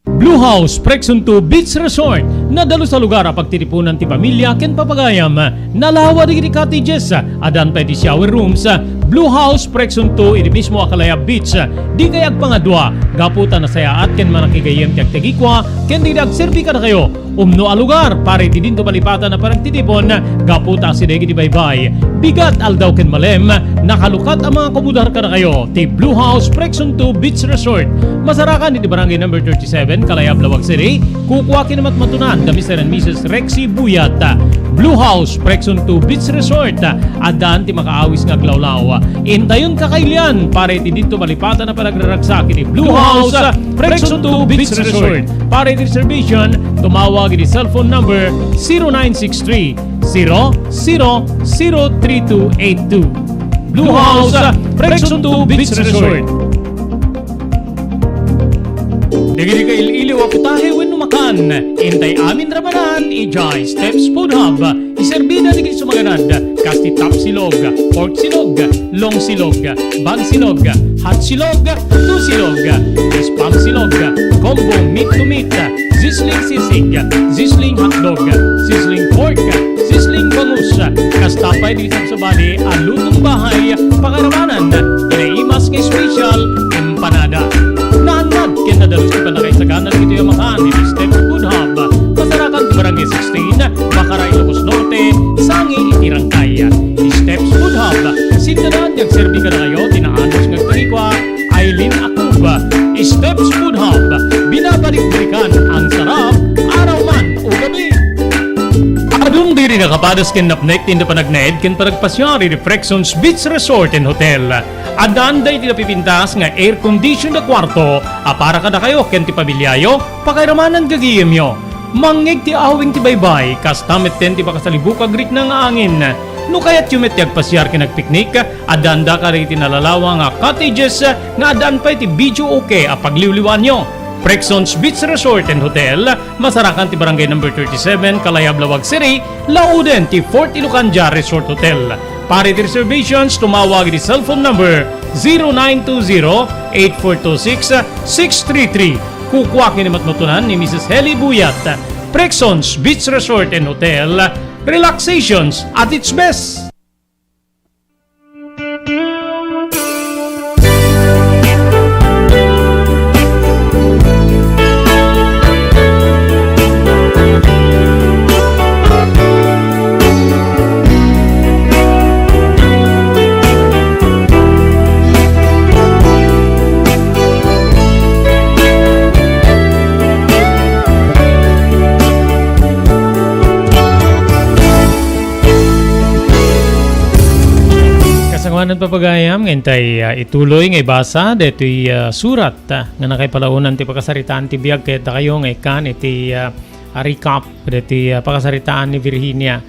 Blue House Prexon 2 Beach Resort nadalo sa lugar a pagtitipunan ti pamilya ken papagayam nalawa di cottages adan pa ti shower rooms. Blue House Prexon 2 iti mismo Akalaya Beach di kayag pangadwa gaputan na sayaat ken manakigayem ti agtegikwa ken di agserbi ka na kayo umno a lugar pare ti dinto palipatan na parang titipon gaputa si degi di baybay bigat aldaw ken malem nakalukat ang mga komudar ka na kayo ti Blue House Prexon 2 Beach Resort. Masarakan iti barangay number 37 Kalayab, Lawag City. Kukuha kinamatmatunan da Mr. and Mrs. Rexy Buyat. Blue House Prexon 2 Beach Resort. Adaan ti makaawis nga glawlaw. Intayon kakailian pare ti dito malipatan na panagraragsak iti Blue House Prexon 2 Beach Resort. Pare ti reservation tumawag iti cellphone number 0963 003282. Blue House Prexon 2 Beach Resort. Dagiti ka iliw ako tayo wenno makan. Intay amin rabanan ijay Steps Food Hub. Iserbida digiti sumaganad. Kasti tap silog, pork silog, long silog, bag silog, hot silog, two silog, spam silog, combo meat to meat, sizzling sisig, sizzling hotdog, sizzling pork, sizzling bangus. Kastapay dito sa bali ang lutong bahay pakaramanan. Inaimas nga special empanada. Naanad kinadalos ko pa na kayo sa ganan ito yung makan ni Steps Food Hub. Masarakan Barangay 16, Bakaray, Ilocos Norte, Sangi, Itirangkay. Steps Food Hub. Sindaran yung serbi ka na kayo, tinaanos ng tarikwa, Aileen Akuba. Steps Food Hub. Binabalik-balikan ang sarap, araw man o gabi. Adung diri na kapadas ken napnek tinda panagnaed ken panagpasyari di Prexon's Beach Resort and Hotel. Adaan day ti napipintas nga air condition na kwarto para kada kayo ken ti pamilyayo pakairamanan gagiyem yo. Mangeg ti awing ti baybay kas tamet ten ti pakasalibukag rik na nga angin. No kayat yumet ti agpasyar ken nagpiknik adaan da ka rin ti nalalawa nga cottages nga adaan pa ti video okay a pagliwliwan nyo. Prexon's Beach Resort and Hotel, masarakan ti barangay number 37, Kalayab, Lawag City, Lauden ti Fort Ilocanja Resort Hotel. Pare ti reservations, tumawag di cellphone number 0920-8426-633. Kukuha kinimatmatunan ni Mrs. Heli Buyat. Prexon's Beach Resort and Hotel, relaxations at its best. Kasangwanan papagayam ngentay ituloy nga ibasa detoy surat nga nakaypalaunan ti pakasaritaan ti biag ket kayo nga ikan iti recap deti pakasaritaan ni Virginia.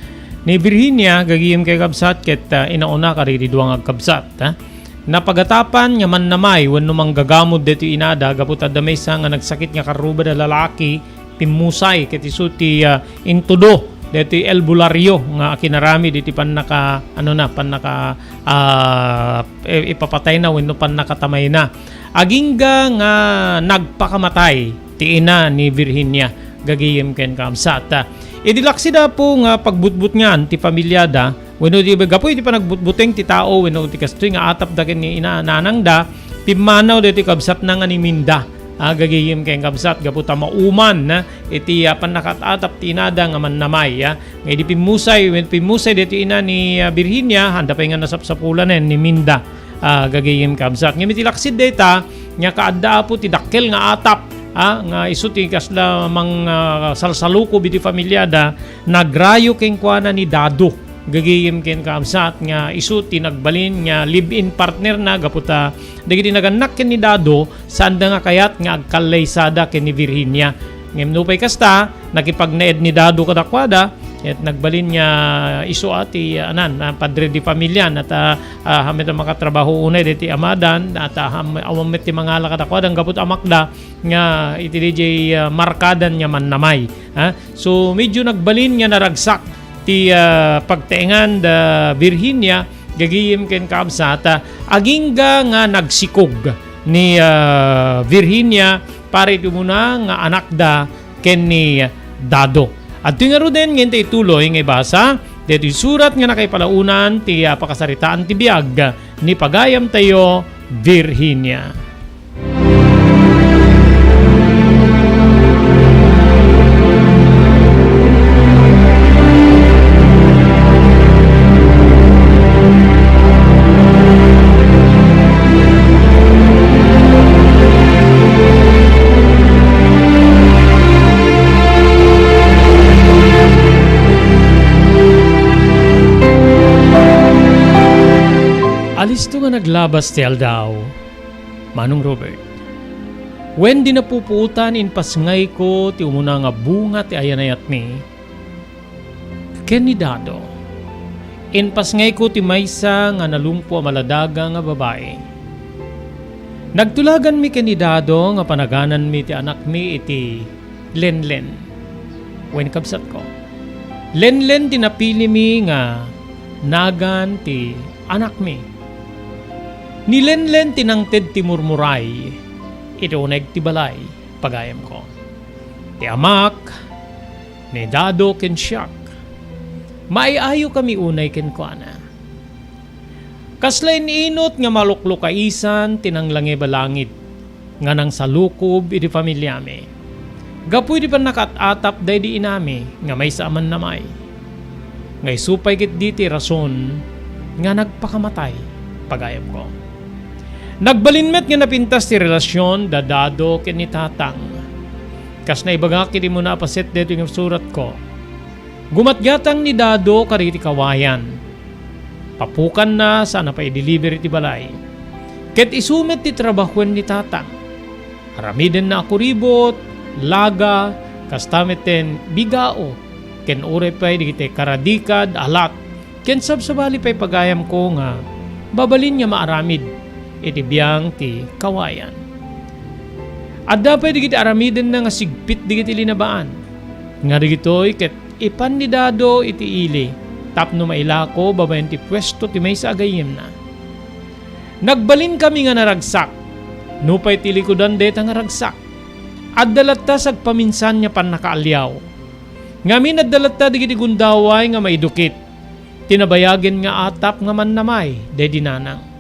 Ni Virginia gagiyem kay kabsat ket inauna kari di duang agkabsat. Napagatapan nga mannamay wenno manggagamod deti inada gaput adda maysa nga nagsakit nga karuba da lalaki pimusay ket isu ti intudo deti albularyo nga kinarami diti panaka ipapatay na wenno panakatamay na agingga nga nagpakamatay ti ina ni Virginia gagiyem ken kamsat idilaksida po nga pagbutbut ngan ti pamilyada wenno di gapoy ti panagbutbuteng ti tao wenno ti kastoy nga atap da ken ni ina nanang da pimanaw deti kabsat na nga ni Minda gagayim kay kabsat gaputa mauman na iti panakatatap tinada nga mannamay nga di pimusay dito ina ni Virginia handa pa nga nasapsapulan ni Minda gagayim kabsat nga mitilaksid data nga kaadda po ti dakkel nga atap nga isuti kasla mang salsaluko biti familyada nagrayo ken kuana ni Dado gagayim ken kaamsat nga isuti nagbalin nga live-in partner na gaputa dagiti naganak ken ni Dado sanda nga kayat nga agkalaysada ken ni Virginia ngem nupay kasta nakipagnaed ni Dado kadakwada at nagbalin niya isu ati padre di pamilya at hamit ang makatrabaho unay diti amadan at awamit ti mga lakadakwadang gapot amakda nga iti DJ markadan niya man namay so medyo nagbalin niya naragsak ti pagtaengan da Virginia gagiyim ken kaabsata agingga nga nagsikog ni Virginia pare iti muna nga anak da ken ni Dado. At ito nga ro din ngayon tayo tuloy nga ibasa dito surat nga nakaipalaunan ti pakasaritaan ti biag ni pagayam tayo Virginia. Alisto nga naglabas ti aldaw, Manong Robert. When di napupuutan in pasngay ko ti umuna nga bunga ti ayanayat mi, ken ni Dado. In pasngay ko ti maysa nga nalumpo a maladaga nga babae. Nagtulagan mi ken ni Dado nga panaganan mi ti anak mi iti Lenlen. When kabsat ko. Lenlen ti napili mi nga nagan ti anak mi. Ni Lenlen tinangted ti murmuray, ituneg ti balay, pagayam ko. Ti amak, ni Dado ken siyak, maiayo kami unay ken kuana. Kaslain inot nga maluklukaisan tinanglange balangit, nga nang salukob iti pamilyame. Gapuy di pa nakatatap day di inami, nga may saaman namay. Ngay supay kit di ti rason, nga nagpakamatay, pagayam ko. Nagbalinmet nga napintas ti relasyon da Dado ken ni Tatang. Kas na ibagak iti mo na paset dito yung surat ko. Gumatgatang ni Dado kariti kawayan. Papukan na sana pa i-deliver iti balay. Ket isumet ti trabahuen ni Tatang. Haramiden na ako ribot, laga, kastameten bigao. Ken ure pa'y digite karadikad, alat. Ken sabsabali pa'y pagayam ko nga babalin niya maaramid. Iti biyang ti kawayan. At dapat digiti aramiden na nga sigpit digiti linabaan. Nga digito'y ket ipan ni Dado iti ili. Tapno mailako babayan ti pwesto ti may sa agayim na. Nagbalin kami nga naragsak. Nupay ti likudan deta nga ragsak. At dalatta sagpaminsan niya pan nakaalyaw. Ngamin at dalatta digiti gundaway nga maidukit. Tinabayagen nga atap nga mannamay dedi nanang.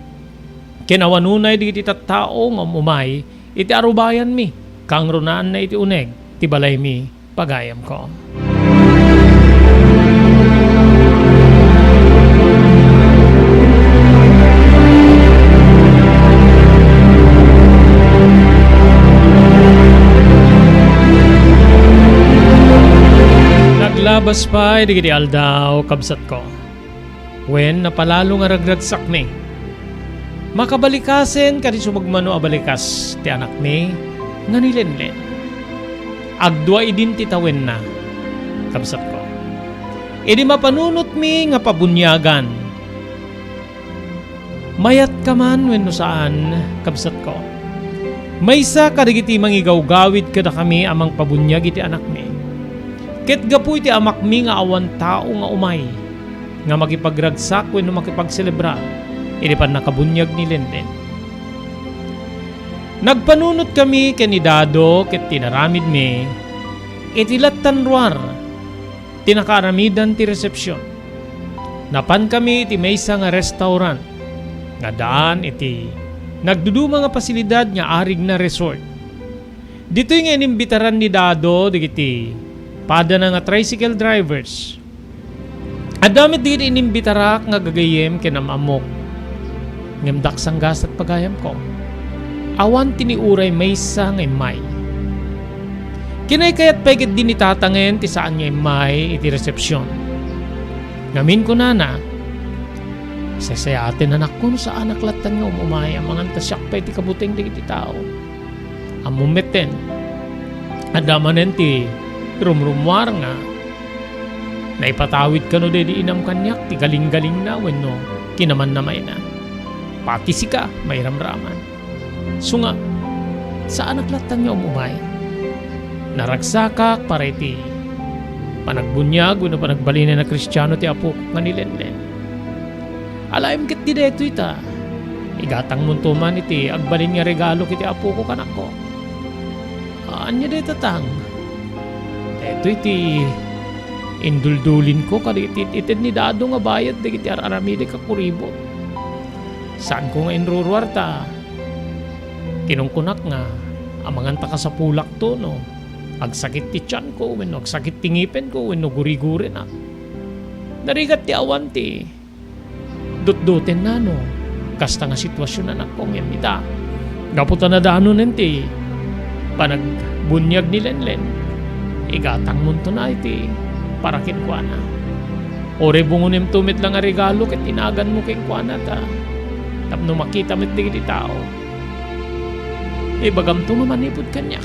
Kinawanunay di iti tattao nga umay, iti arubayan mi, kang runaan na iti uneg, ti balay mi, pagayam ko. Naglabas pa, di iti aldaw, kabsat ko. When napalalo nga ragragsak mi, makabalikasen kadi sumagmano abalikas ti anak mi nga ni Lenlen. Agdua idin ti tawen na, kabsat ko. Idi mapanunot mi nga pabunyagan. Mayat ka man wenno saan, kabsat ko. Maysa kadigiti mangigawgawid kada kami amang pabunyag iti anak mi. Ket gapu iti amak mi nga awan tao nga umay, nga makipagragsak wenno makipagselebrar. Iti pan nakabunyag ni Lenlen. Nagpanunot kami ken ni Dado ket tinaramid mi iti lattanruar tinakaaramidan ti resepsyon. Napan kami iti maysa nga restaurant nga daan iti nagduduma nga pasilidad nga arig na resort. Dito yung inimbitaran ni Dado, digiti, pada na nga tricycle drivers. At damit digiti inimbitarak nga gagayem kinamamok. Ngamdak sanggas at pagayam ko. Awan tiniuray maysa ngay may. Kinay kaya't pagit din itatangen ti saan ngay may iti resepsyon. Ngamin ko na, sasayatin anak ko no sa anak latan nga umumay ang mga tasyak pa iti kabuting digiti tao. Amumeten. Adamanen ti rumrumwar nga. Naipatawid ka no di inam kanyak ti galing-galing na wenno kinaman namay na. Pati sika may ramraman. So nga, sa anak latan nga umumay. Naragsakak pareti. Panagbunyag wenno panagbalina na Kristiyano ti apo nga nilenlen. Alayem ket di deto ita. Igatang muntuman iti agbalin nga regalo kiti apo ko kanak ko. Anya deto tang. Deto iti induldulin ko kaditi ited ni Dado nga bayad dagiti araramide ka kuribot. Saan ko nga inruruarta? Kinungkunak nga amangan ta ka sa pulak to no. Agsakit ti tiyan ko wenno agsakit ti ngipin ko wenno guri-guri na. Narigat ti awan ti dut-duten na no. Kasta nga sitwasyon na nakong yamita. Gaputa na dano nenti. Panagbunyag ni Lenlen. Igatang munto na iti para kinkwana. Ore bungunim tumit lang nga regalo ket inagan mo kinkwana ta. Tapno makita mit digiti tao. Bagam to mamanipod kanyak.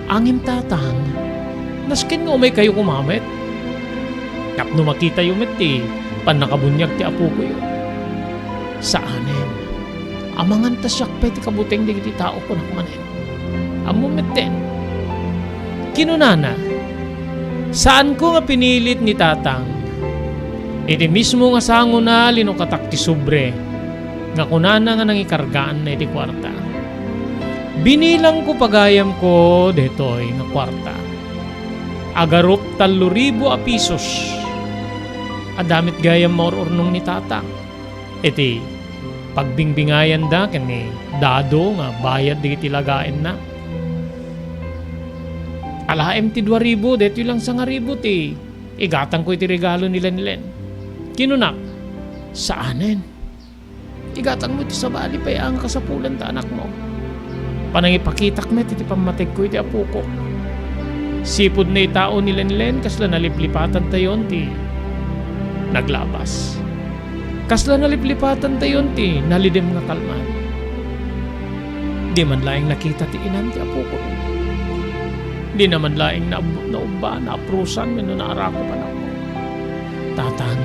Angim tatang. Naskin nga umay kayo kumamit. Tapno makita yung mit ti panakabunyag ti apo ko yun. Saanin? Amangan tasyak pa ti kabuteng digiti tao ko nakmanin. Amumiten. Kinunana. Saan ko nga pinilit ni tatang? Iti mismo nga sango na linukatak ti sobre. Nga kunana nga nangikargaan na iti kwarta. Binilang ko pagayam ko detoy nga kwarta. Agarup 3,000 a pisos. Adamit gayam maururnong ni tatang. Iti pagbingbingayan da kani Dado nga bayad digiti lagaen na. Alaem ti 2,000 deto lang 1,000 ti. Igatang ko iti regalo nila nilen. Kinunak, saanen? Igatang mo iti sa bali pa ang kasapulan ta anak mo. Panangipakitak met iti pamatig ko iti apo ko. Sipod na itao nila nilen kasla naliplipatan tayon ti naglabas. Kasla naliplipatan tayon ti nalidem nga kalman. Di man laing nakita ti inan ti apo ko. Di naman laing naumba, naaprusan, meno naarako pa na ako. Tatang,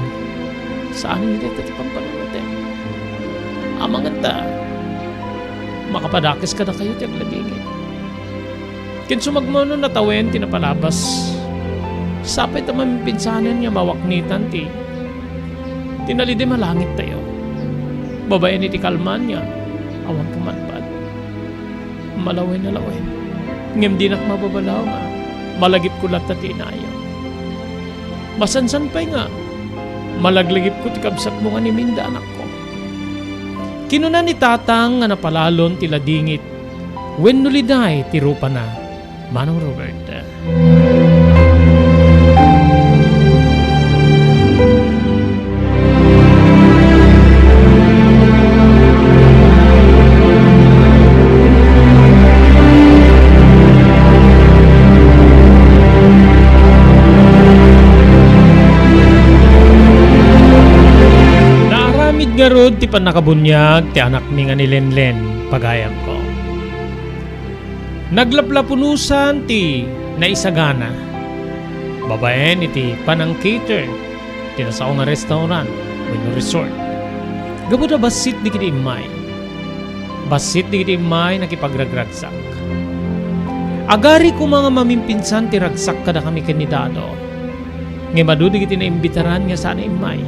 saan hindi ito pampanunutin? Amangan ta, makapadakis ka na kayo tiyag labingin. Kinsumagmono na tawen, tinapalabas. Sapay tamang pinsanan niya mawaknitan ti. Tinalide malangit tayo. Babayan iti kalman niya, awan pumadpad. Malawin na lawin. Ngem di nak mababalaw nga. Malagip ko lahat at inayaw. Masansan pa'y nga. Malaglagip ko ti kabsat mo nga ni Minda anak ko. Kinuna ni tatang nga napalalon tila dingit. When nuliday ti rupa na. Manong Robert. Garod ti panakabunyag ti anak mi nga ni Lenlen pagayam ko. Naglaplapunusan ti naisagana. Babaen iti panang cater ti nasao nga restaurant wenno resort. Gabuda basit di kiti imay. Basit di kiti imay nakipagragragsak. Agari ko mga mamimpinsan ti ragsak kada kami kanidado. Nga madudi kiti naimbitaran nga sana imay.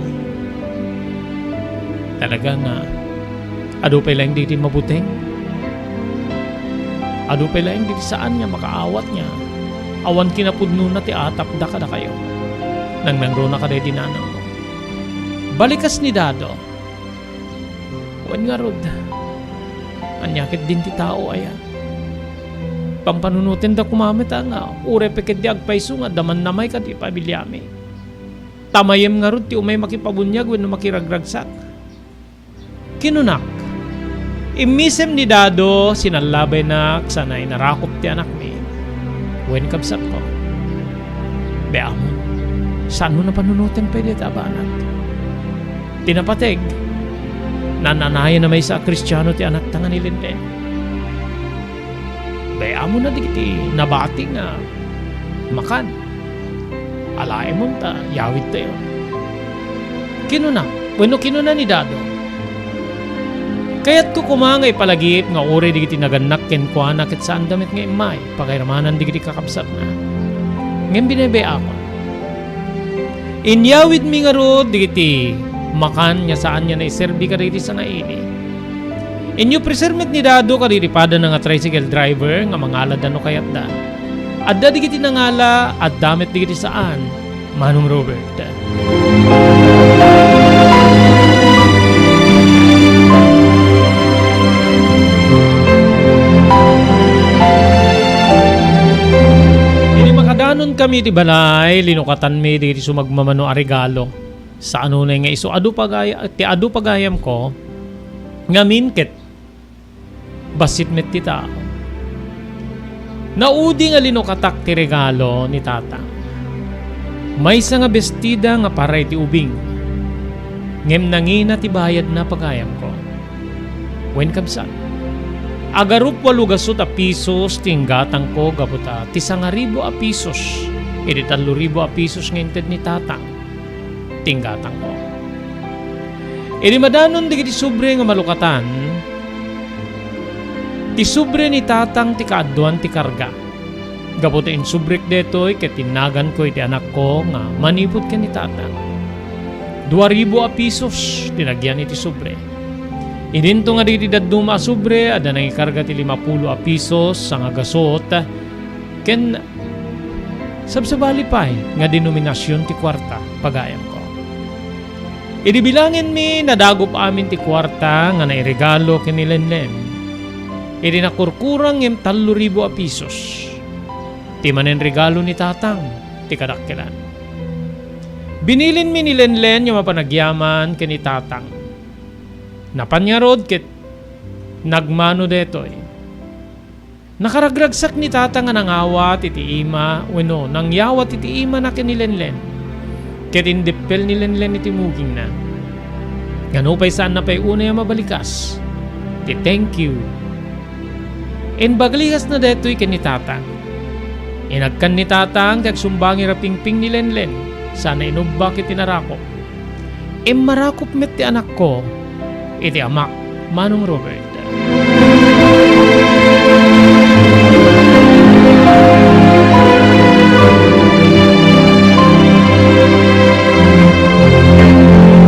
Talaga nga, ado pa lang diti mabuteng. Ado pa lang diti saan niya makaawat niya. Awan kinapudno na ti atap da kada kayo. Nang nangro na kada dinanang mo. Balikas ni Dado. Wan nga rod. Anyakit din ti tao aya. pang panunutin da kumamit nga. Ure peket di agpaiso nga daman namay ka di pabilyami. Tamayem nga ron ti umay makipabunyag wenno makiragragsak. Kinunak. Imisem ni Dado sinalabay na sanay narakop ti anak mi. Wen kabsat ko. Beamon, saan mo na panunutin pwede tabanat? Tinapateg, nananayan na may sa Kristiyano ti anak tangan ni Linden. Beamon na digiti, nabati nga, makan. Alae mo ta, yawit tayo. Kinuna, bueno kinuna ni Dado. Kaya't ko kumangay palagip nga uri digiti naganak ken kwa nakit saan damit nga imay, pakairamanan digiti kakapsat na. Ngayon binebe ako. Inyawid mi nga ro, digiti, makan niya saan niya na iserbi ka digiti sa nga ini. Inyo presermet ni Dado kadiripada na nga tricycle driver nga mangalad ano kayat da. Adda digiti nangala at damit digiti saan, Manong Robert. Danon kami di balay, linukatan mi di sumagmamano a regalo. Sa ano na nga iso, adu pagayam ko, nga minket, basit met ti tao. Naudi nga linukatak ti regalo ni tata. May isa nga bestida nga paray ti ubing. Ngem nangina ti bayad na pagayam ko. Wen kamsan. Agarup 8 pesos tinggatang ko gabuta ti 1,000 pesos. Iti 3,000 pesos nginted ni tatang tinggatang ko. Iti madanon digiti sobre nga malukatan. Ti sobre ni tatang ti kaadduan ti karga. Gabuta in subrek detoy ket tinagan ko iti anak ko nga manipod ken ni tatang. 2,000 pesos tinagyan iti sobre. Ininto nga di daduma sobre, ada nang ikarga ti 50 pesos sa nga gasot, ken sabsabali pa'y nga denominasyon ti kwarta, pagayam ko. Idibilangin mi, nadagop amin ti kwarta nga nairegalo ken ni Lenlen. Idi nakurkurang ngem 3,000 pesos. Ti manen regalo ni tatang, ti kadakkelan. Binilin mi ni Lenlen yung mapanagyaman ken ni tatang. Napanyarod ket nagmano detoy. Nakaragragsak ni tata nga nangawat iti ima wenno nangyawat iti ima na ken ni Lenlen. Ket indipel ni Lenlen iti muging na. Ngano pay saan na pay una mabalikas. Ti thank you. En baglikas na detoy ken ni tata. Inagkan ni tatang kag sumbangi rapingping ni Lenlen. Sana inubak iti narako. Marakop met ti anak ko. Iti amak, Manong Robert.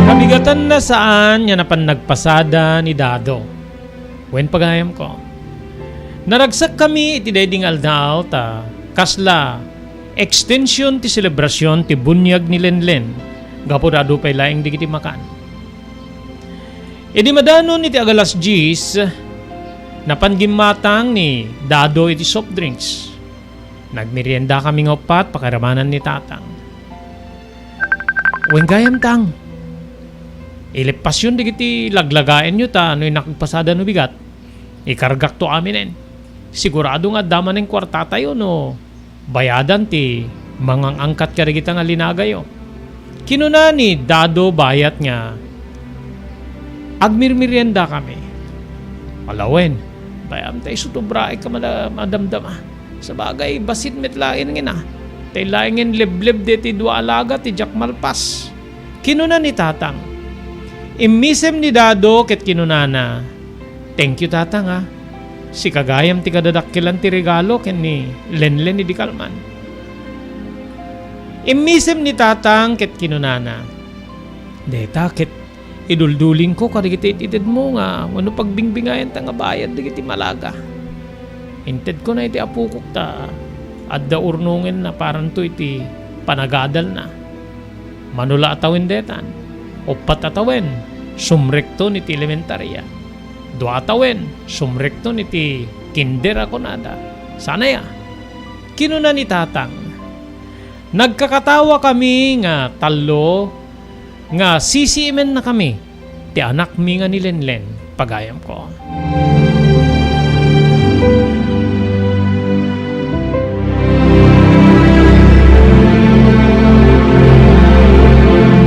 Kabigatan na saan niya napan nagpasada ni Dado. Wen pagayam ko. Naragsak kami iti dayding aldaw ta kasla extension ti selebrasyon ti bunyag ni Lenlen. Gapurado pay laing digiti makan. Idi madanon iti agalas 10, napanggimatang ni Dado iti soft drinks. Nagmerienda kami ng upat, pakaramanan ni tatang. Wen gayam tang. Ilipasyon digiti laglagain nyo ta, ano'y nakagpasada no bigat. Ikargak to aminen. Sigurado nga daman ng kwarta tayo no. Bayadan ti mangang angkat karigita nga linagayo. Kinuna ni Dado bayat nga. Agmirmirienda kami. Alawen, bayam tayo sutubra ka madamdam. Sa bagay, basit metlain nga na. Tayo laingin lebleb de ti dua alaga ti jak malpas. Kinuna ni tatang. Imisem ni Dado ket kinuna na. Thank you tatang ha. Si kagayam ti kadadakkilan ti regalo ken ni Lenlen ni Dikalman. Imisem ni tatang ket kinuna na. Deta ket idulduling ko karigiti itid mo nga wano pagbingbingayan ta nga bayad digiti malaga. Inted ko na iti apukok ta adda urnungen na parang to iti panagadal na. Manula atawin detan. Upat atawin sumrekto niti elementarya. 2 atawin sumrekto niti kinder ako nada. Sana ya. Kinuna ni tatang. Nagkakatawa kami nga talo nga sisiimen na kami. Ti anak mi nga ni Lenlen pagayam ko.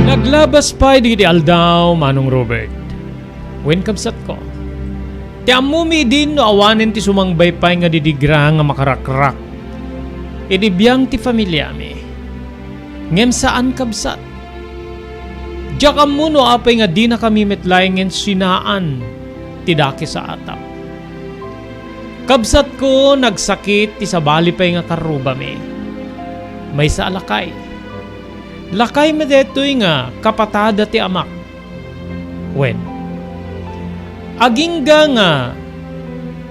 Naglabas pa di aldaw Manong Robert. Wen kabsat ko. Ti amumi din no awanen ti sumangbay pay nga didigra nga makarakrak. Idibiyang ti familia mi. Ngem saan kabsat? Diyak mo no apay nga di na kami metlayengen sinaan ti daki sa atap. Kabsat ko nagsakit ti sabali pay nga karuba mi. May sa alakay. Lakay me detoy nga kapatada ti amak. Wen. Agingga nga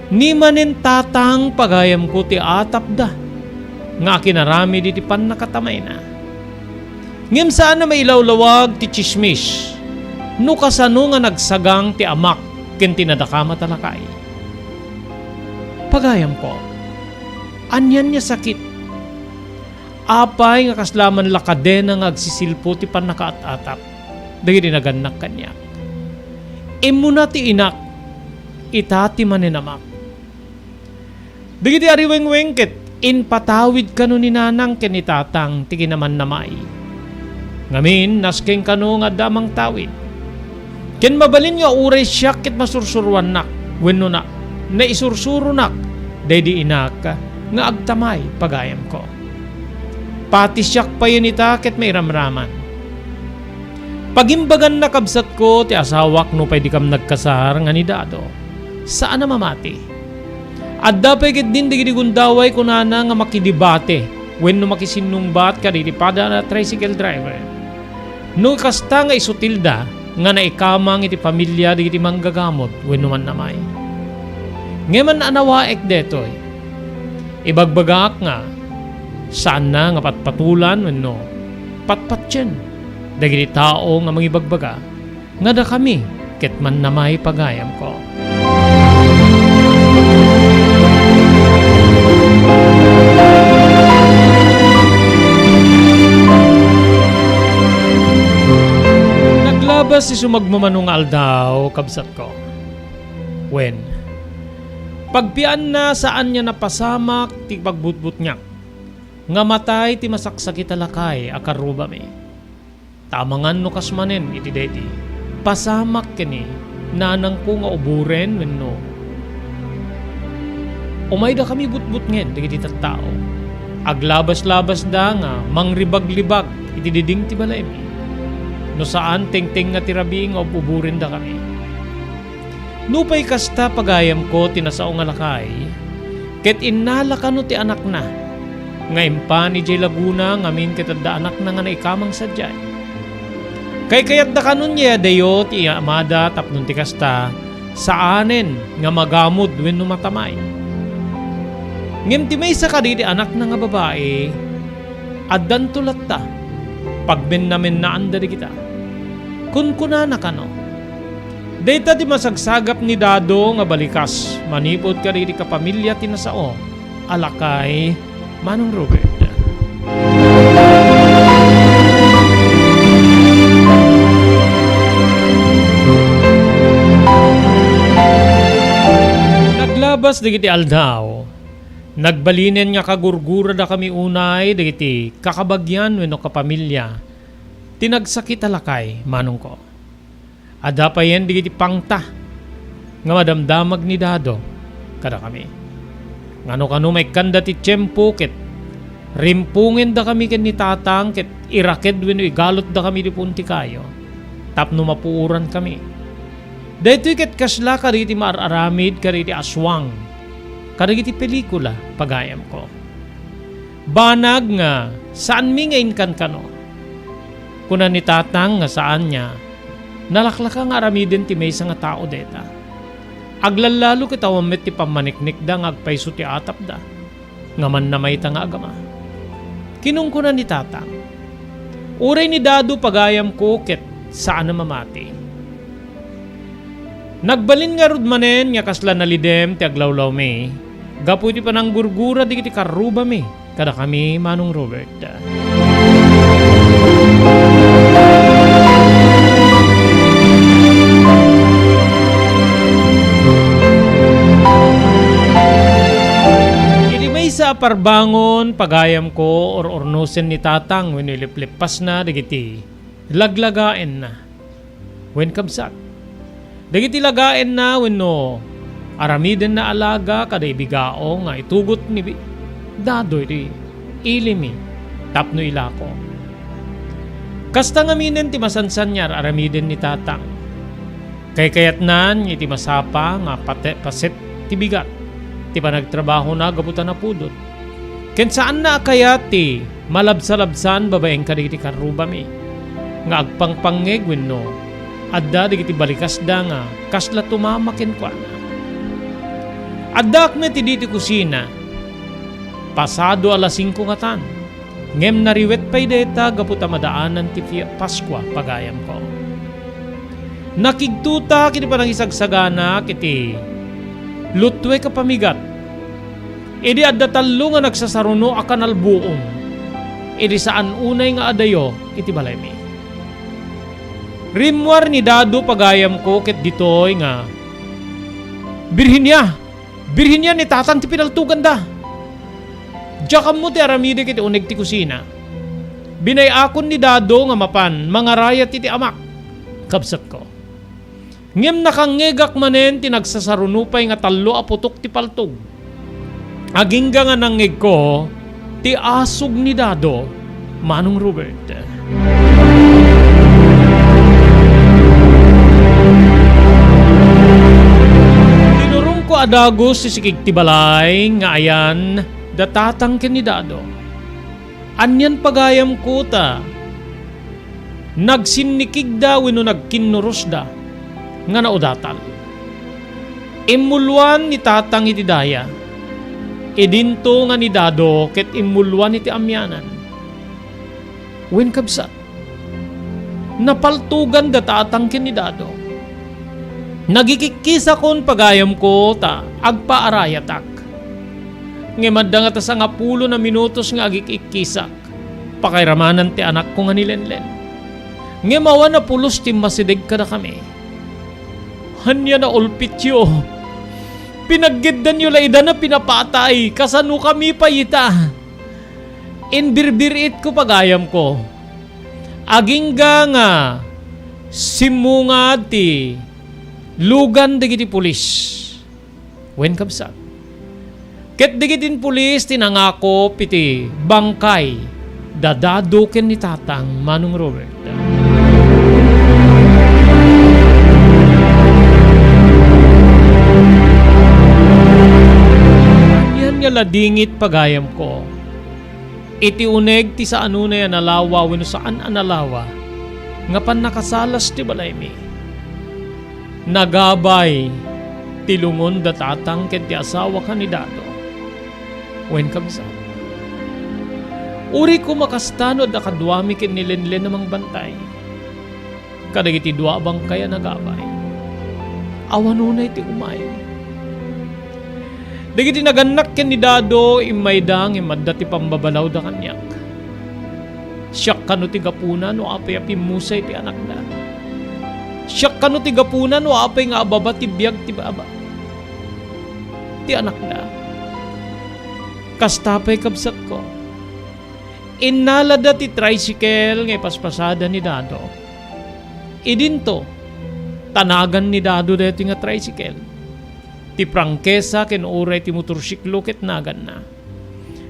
ni manen tatang pagayam ko ti atap da. Nga kinarami di ti pan nakatamay na. Ngem saan na may ilawlawag ti chismis. No kasano nga nagsagang ti amak ken tinadakama talakay. Pagayam ko. Anyan niya sakit. Apay nga kaslaman lakadena nga agsisilpo ti pan nakaat-atap. Dagiti naganak kanyak. Imuna ti inak. Itati maninamak. Dagiti ariweng-wengket. Inpatawid kano ni nanang ken ni tatang ti kinaman namay. Ngamin, naskeng kano nga damang tawid. Ken mabalin nga uray siya ket masursuruan nak. Wenno na, naisursuro nak. Daydi inak nga agtamay pagayam ko. Pati siyak pa yun ita ket may ramraman. Pagimbagan na kabsat ko ti asawak no pwede kam nagkasar nga ni Dado. Saan na mamati? Adda pagit din digidi gundaway kunana nga makidibate wenno makisinungbat kadilipada na tricycle driver. No kasta nga isutilda nga naikamang iti pamilya digiti manggagamot wenno man namay. Ngeman anawaek detoy. Ibagbagak nga saan na nga patpatulan wenno patpatyen dagiti tao nga mangibagbaga nga da kami ket man namay pagayam ko. Naglabas si sumagmamanong aldaw kabsat ko. Wen pagpian na saan niya napasamak ti pagbutbut niya. Nga matay ti masaksakit talakay akaruba mi. Tamangan no kasmanen iti deti. Pasamak kini nanang ko nga uburen wenno. Umay da kami butbut ngen dagiti tattao. Aglabas-labas da nga mangribag-libag iti diding ti balay mi. No saan tengteng nga tirabi nga uburen da kami. Nupay kasta pagayam ko tinasao nga lakay. Ket innala kano ti anak na. Nga impa ni Jay Laguna ngamin ketadda anak na nga naikamang sadyay. Kay kayat da kanon niya dayo ti amada tapnon ti kasta saanen nga magamod wenno matamay. Ngem ti maysa kadidi anak na nga babae addan tulat ta pagben namin naanda di kita. Kunkunana kano. Data ti masagsagap ni Dado nga balikas manipod ka di kapamilya tinasao alakay Manong Robert. Naglabas digiti aldaw. Nagbalinen nga kagurgura da kami unay digiti kakabagyan wenno kapamilya. Tinagsakit alakay manong ko. Ada pa yan digiti pangta nga madamdamag ni Dado kada kami. Ngano kano may kanda ti tiyempo ket rimpungin da kami ken ni tatang ket iraked wenno igalot da kami di punti kayo. Tapno mapuuran kami. Daytoy ket kasla kaditi maararamid kaditi aswang. Kadagiti pelikula pagayam ko. Banag nga saan mi nga inkan kano. Kuna ni tatang nga saan niya nalaklaka nga aramiden ti maysa nga tao deta. Aglalalo kitawamit ti pamaniknik da nga agpayso ti atap da. Ngaman na may tanga agama. Kinungkunan ni tatang. Uray ni Dado pagayam ko ket saan na mamati. Nagbalin nga rudmanen nga kasla nalidem ti aglawlaw me. Gapu iti panang gurgura di kiti karubami. Kada kami Manong Robert. Iti may sa parbangon pagayam ko or ornosen ni tatang when ilip-lipas na di kiti laglagain na. When kabsak. Di kiti lagain na when no aramiden na alaga kada ibigao nga itugot ni dado iti ilimi tapno ilako. Kasta nga minen ti masansan niya aramiden ni tatang. Kay kayat nan iti masapa nga paset ti bigat ti panagtrabaho na gabutan na pudot. Ken saan na kayat ti malabsa-labsan babaeng kaditi karubami nga agpangpangeg wenno adda digiti balikas da nga kasla tumamaken kwa na. Addak na ti diti kusina. Pasado alas 5 nga tan. Ngem nariwet pa'y deta gaputa madaanan ti Paskwa pagayam ko. Nakigtuta kiti panang isagsagana kiti lutwe ka pamigat. Idi adda tallo nga nagsasaruno akan albuong. Idi saan unay nga adayo iti balay mi. Rimwar ni dado pagayam ko ket ditoy nga Birhinya ni tatang ti pinaltugan da. Diyakam mo ti aramide kiti uneg ti kusina. Binayakon ni dado nga mapan mga rayat iti amak. Kabsat ko. Ngem nakangegak manen ti nagsasarunupay nga tallo aputok ti paltog. Agingga nga nangeg ko ti asog ni dado Manong Robert. Ko adagos si sikig tibalay nga ayan datatang kanidado. Anyan pagayam ko ta. Nagsinnikig da wenno nagkinuros da nga naudatal. Imulwan ni tatang iti daya. Idinto nga ni dado ket imulwan iti amyanan. Wen kabsat. Napaltugan datatang kanidado. Nagikikisa kon pagayam ko ta agpaarayatak. Ngemad nga ta sa nga 10 na minutos nga agikikisak. Pakairamanan ti anak ko nga nilenlen. Ngemawa na pulos ti masideg kada kami. Hanya na ulpityo. Pinaggiddan nyo laida na pinapatay. Kasano kami payita. Inbirbirit ko pagayam ko. Agingga nga simungad ti lugan digiti pulis. Wen kabsat. Ket digitin pulis tinangako piti bangkay dadado ken ni tatang Manong Robert. Yan nga ladingit pagayam ko. Iti uneg ti saan na yan alawa wenno saan analawa nga pan nakasalas ti balay mi. Nagabay tilungon datatang ket ti asawa kanidado. Wen kabsa. Uri ko makastano da kadwami ken nilenlen namang bantay. Kadagiti dua bangkay nagabay. Awanunay ti umay. Dagiti naganak ken ni dado imaydang imadda ti pambabalaw da kanyak. Siyak kano ti gapuna no apay-apay musay ti anak da. Siyak kano ti gapunan o apay nga ababa ti biyag ti baba. Ti anak na. Kastapay kabsat ko. Inalada ti tricycle nga paspasada ni dado. Idinto. Tanagan ni dado dito nga tricycle. Ti prangkesa ken uray ti motorsiklo ket nagan na.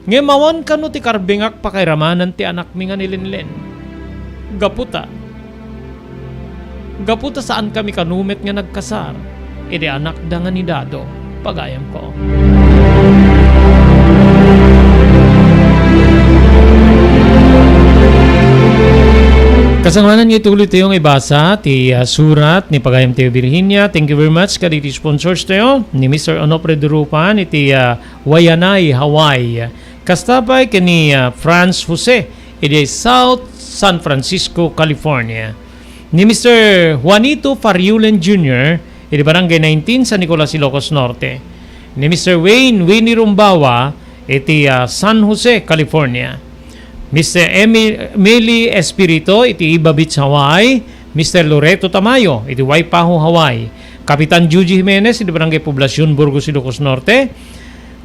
Ngemawan kano ti karbingak pakairamanan ti anak mi nga nilenlen. Gaputa saan kami kanumet nga nagkasar. Iti anak da nga ni dado. Pagayam ko. Kasangwanan niyo tuloy tayo ng ibasa ti surat ni Pagayam Teo Virginia. Thank you very much kaditi sponsors tayo ni Mr. Onofre Durupan iti Wayanay, Hawaii. Kastapay kani Franz Jose iti South San Francisco, California. Ni Mr. Juanito Fariulen Jr. iti Barangay 19 San Nicolas, Ilocos Norte. ni Mr. Winnie Rumbawa iti San Jose, California. Mr. Emily Espirito iti Iba Beach, Hawaii. Mr. Loreto Tamayo iti Waipahu, Hawaii. Kapitan Juji Jimenez iti Barangay Poblacion, Burgos, Ilocos Norte.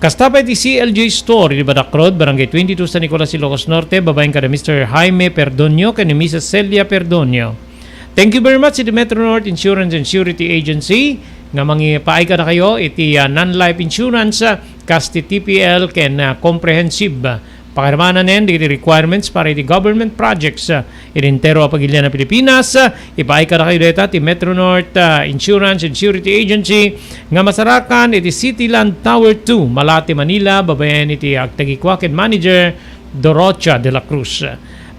Kastapa iti CLJ Store iti Badak Road, Barangay 22 San Nicolas, Ilocos Norte. Babaeng kada Mr. Jaime Perdonio ken ni Mrs. Celia Perdonio. Thank you very much iti Metro North Insurance and Surety Agency nga mangipaay ka na kayo iti non-life insurance kas ti TPL ken comprehensive pakirmanan nen iti requirements para iti government projects inintero a pagilya na Pilipinas. Ipaay ka na kayo deta ti Metro North Insurance and Surety Agency nga masarakan iti Cityland Tower 2 Malate, Manila. Babayan iti agtagikwa ken manager Dorocha de la Cruz.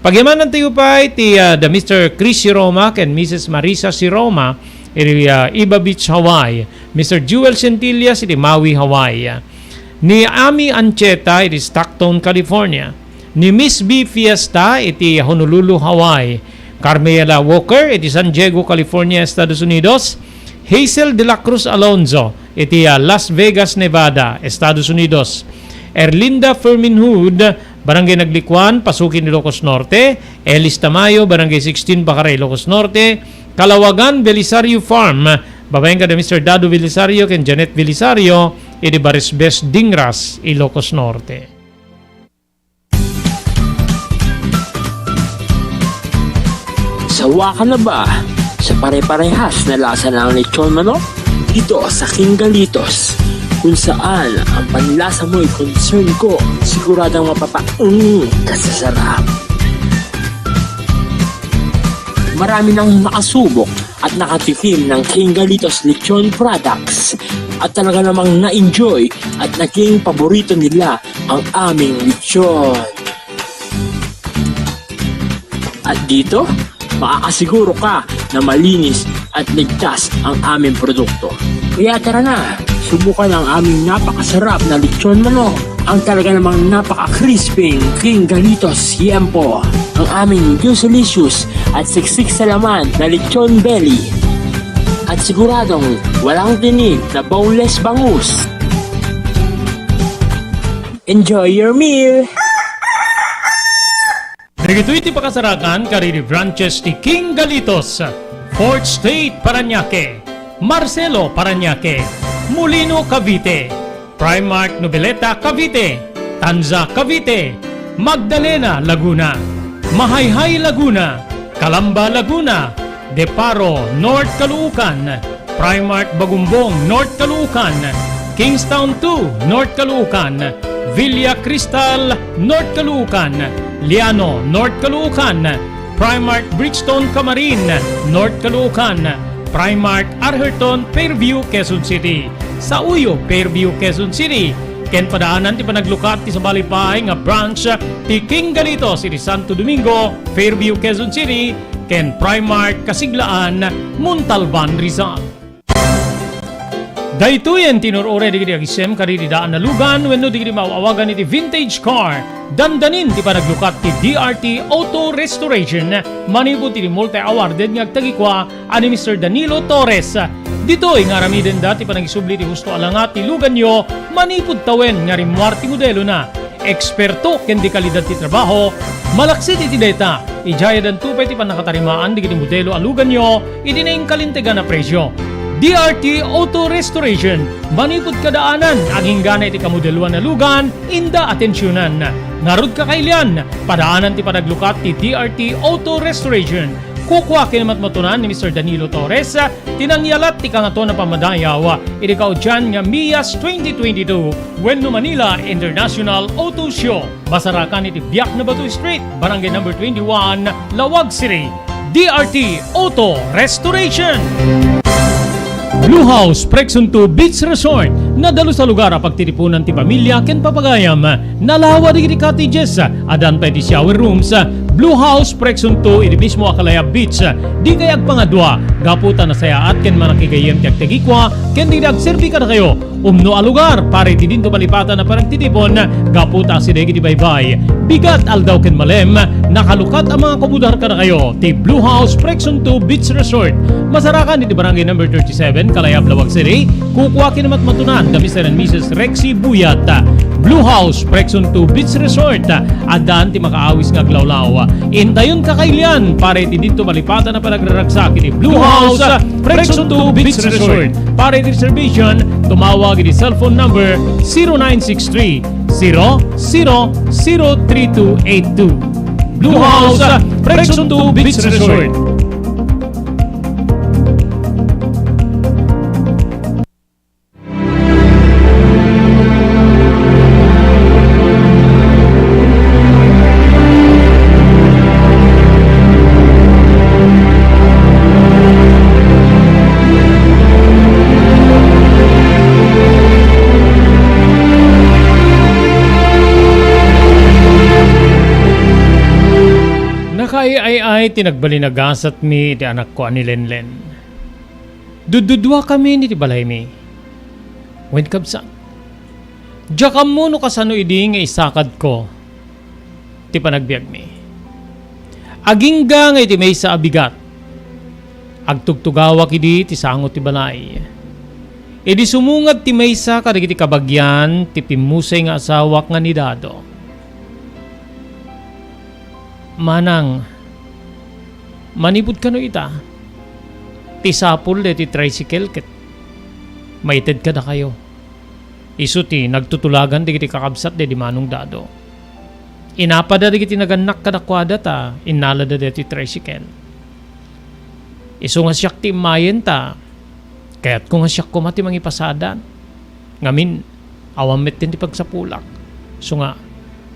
Pagyaman tayo pa iti the Mr. Chris Siroma and Mrs. Marisa Siroma iti Iba Beach, Hawaii. Mr. Jewel Centillas iti Maui, Hawaii. Ni Ami Ancheta iti Stockton, California. Ni Miss B Fiesta iti Honolulu, Hawaii. Carmela Walker iti San Diego, California, Estados Unidos. Hazel de la Cruz Alonzo iti Las Vegas, Nevada, Estados Unidos. Erlinda Ferminhood, Barangay Naglikwan, Pasukin, Ilocos Norte. Elis Tamayo, Barangay 16, Bacaray, Ilocos Norte. Kalawagan, Belisario Farm. Babaeng kada Mr. Dado Belisario ken Janet Belisario iti Barisbes, Dingras, Ilocos Norte. Sawa ka na ba sa pare-parehas na lasa ng lechon manok? Dito sa King Galitos, kung saan ang panlasa mo'y concern ko, siguradang kasasarap. Marami nang nakasubok at nakatikim ng King Galitos lechon products at talaga namang na-enjoy at naging paborito nila ang aming lechon. At dito, makakasiguro ka na malinis at ligtas ang aming produkto. Kaya tara na, subukan ang aming napakasarap na lechon manok. Ang talaga namang napaka-crisping King Galitos Yempo. Ang aming juicy-licious at siksik sa laman na lechon belly. At siguradong walang tinig na boneless bangus. Enjoy your meal! Nagito iti pakasarakan kariri branches ti King Galitos, Fort State, Parañaque, Marcelo, Parañaque, Molino, Cavite, Primark Noveleta, Cavite, Tanza, Cavite, Magdalena, Laguna, Mahayhay, Laguna, Calamba, Laguna, Deparo, North Caloocan, Primark Bagumbong, North Caloocan, Kingstown 2, North Caloocan, Villa Cristal, North Caloocan, Liano, North Caloocan, Primark Bridgestone, Camarin, North Caloocan, Primark Arherton, Fairview, Quezon City. Sa Uyo, Fairview, Quezon City. Ken padaanan ti panaglukat ti sa Balipay nga branch ti King Galitos iti Santo Domingo, Fairview, Quezon City. Ken Primark Kasiglaan, Montalban, Rizal. Daytoyen tinurore digiti agisem kariri daan na lugan wenno digiti mawawagan iti vintage car. Dandanin ti panaglukat ti DRT Auto Restoration. Manipod ti multi-awarded nga agtagikwa ani Mr. Danilo Torres. Ditoy nga ramiden dati panagisubli ti husto alangat ti lugan nyo manipod tawen nga rimwarti modelo na. Eksperto ken di kalidad ti trabaho. Malaksit iti data. Ijaya dan tupay ti panakatarimaan digiti modelo alugan nyo iti naing kalintegan na presyo. DRT Auto Restoration, manipod kadaanan, aging gana iti kamodeluan na lugan, inda atensyonan. Narod kakailian, padaanan ti panaglukat ti DRT Auto Restoration. Kukwa kinamatmatunan ni Mr. Danilo Torres, tinangyalat ti kangato na pamadayaw, iti kaudyan nga MIAS 2022, Wenno Manila International Auto Show. Basarakan iti Biak na Batu Street, Barangay number 21, Lawag City. DRT Auto Restoration. Blue House Prexon 2 Beach Resort nadalo sa lugar a pagtitipunan ti pamilya ken papagayam nalawa digiti cottages adan pa ti shower rooms Blue House Prection 2 iti mismo Akalaya Beach. Di kayag pangadwa, gaputan na saya at ken manakigayem ti agtegikwa, ken di agserbi ka na kayo. Umno a lugar, pare ti dinto malipatan na parang titipon, gaputa si Degi di baybay. Bigat aldaw ken malem, nakalukat ang mga komudar ka na kayo. Ti Blue House Prection 2 Beach Resort. Masarakan iti barangay number 37, Kalayab, Lawag City. Kukuha kinamat matunan, the Mr. and Mrs. Rexy Buyat. Blue House Prection 2 Beach Resort. Adaan ti makaawis nga glawlaw. Indayon kakailian, pare ti dito malipatan na panagraragsak iti Blue House Prection 2 Beach Resort. Pare ti reservation, tumawag iti cellphone number 0963-000232. Blue House Prection 2 Beach Resort. Ay tinagbalinagasat mi iti anak ko ani Lenlen. Dududwa kami ni ti balay mi. Wen kabsat. Diyakam mo no kasano idi nga isakad ko ti panagbiag mi. Agingga nga iti may sa abigat. Agtugtugawak idi ti sangot ti balay. Idi sumungad ti may sa kadagiti kabagyan ti pimusay nga asawak nga ni Dado. Manang, manipod ka no ita. Ti sapul de ti tricycle ket. Maited ka na kayo. Isu ti nagtutulagan di kiti kakabsat de di manong Dado. Inapada di kiti naganak ka na kwada ta. Inala de ti tricycle. Isu nga siyak ti mayen ta. Kaya't kung nga siyak ko mati mangipasadan. Ngamin, awamit din ti pagsapulak. So nga,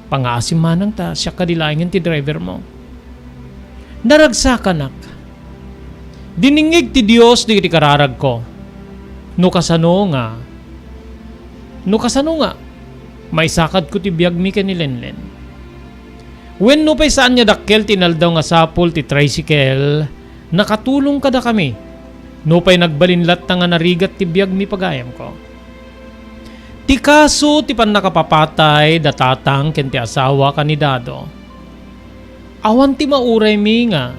pangaasim manang ta, siya kadilaingin ti driver mo. Naragsakan ak. Diningig ti Dios di kiti kararag ko. No kasano nga, may sakad ko ti biyag mi ka ni Lenlen. When no pa'y saan niya dakkel tinaldaw nga sapul ti tricycle, nakatulong kada kami. No pa'y nagbalinlat nga narigat ti biyag mi pagayam ko. Ti kaso ti pan nakapapatay datatang ken ti asawa ka ni Dado. Awan ti mauray mi nga.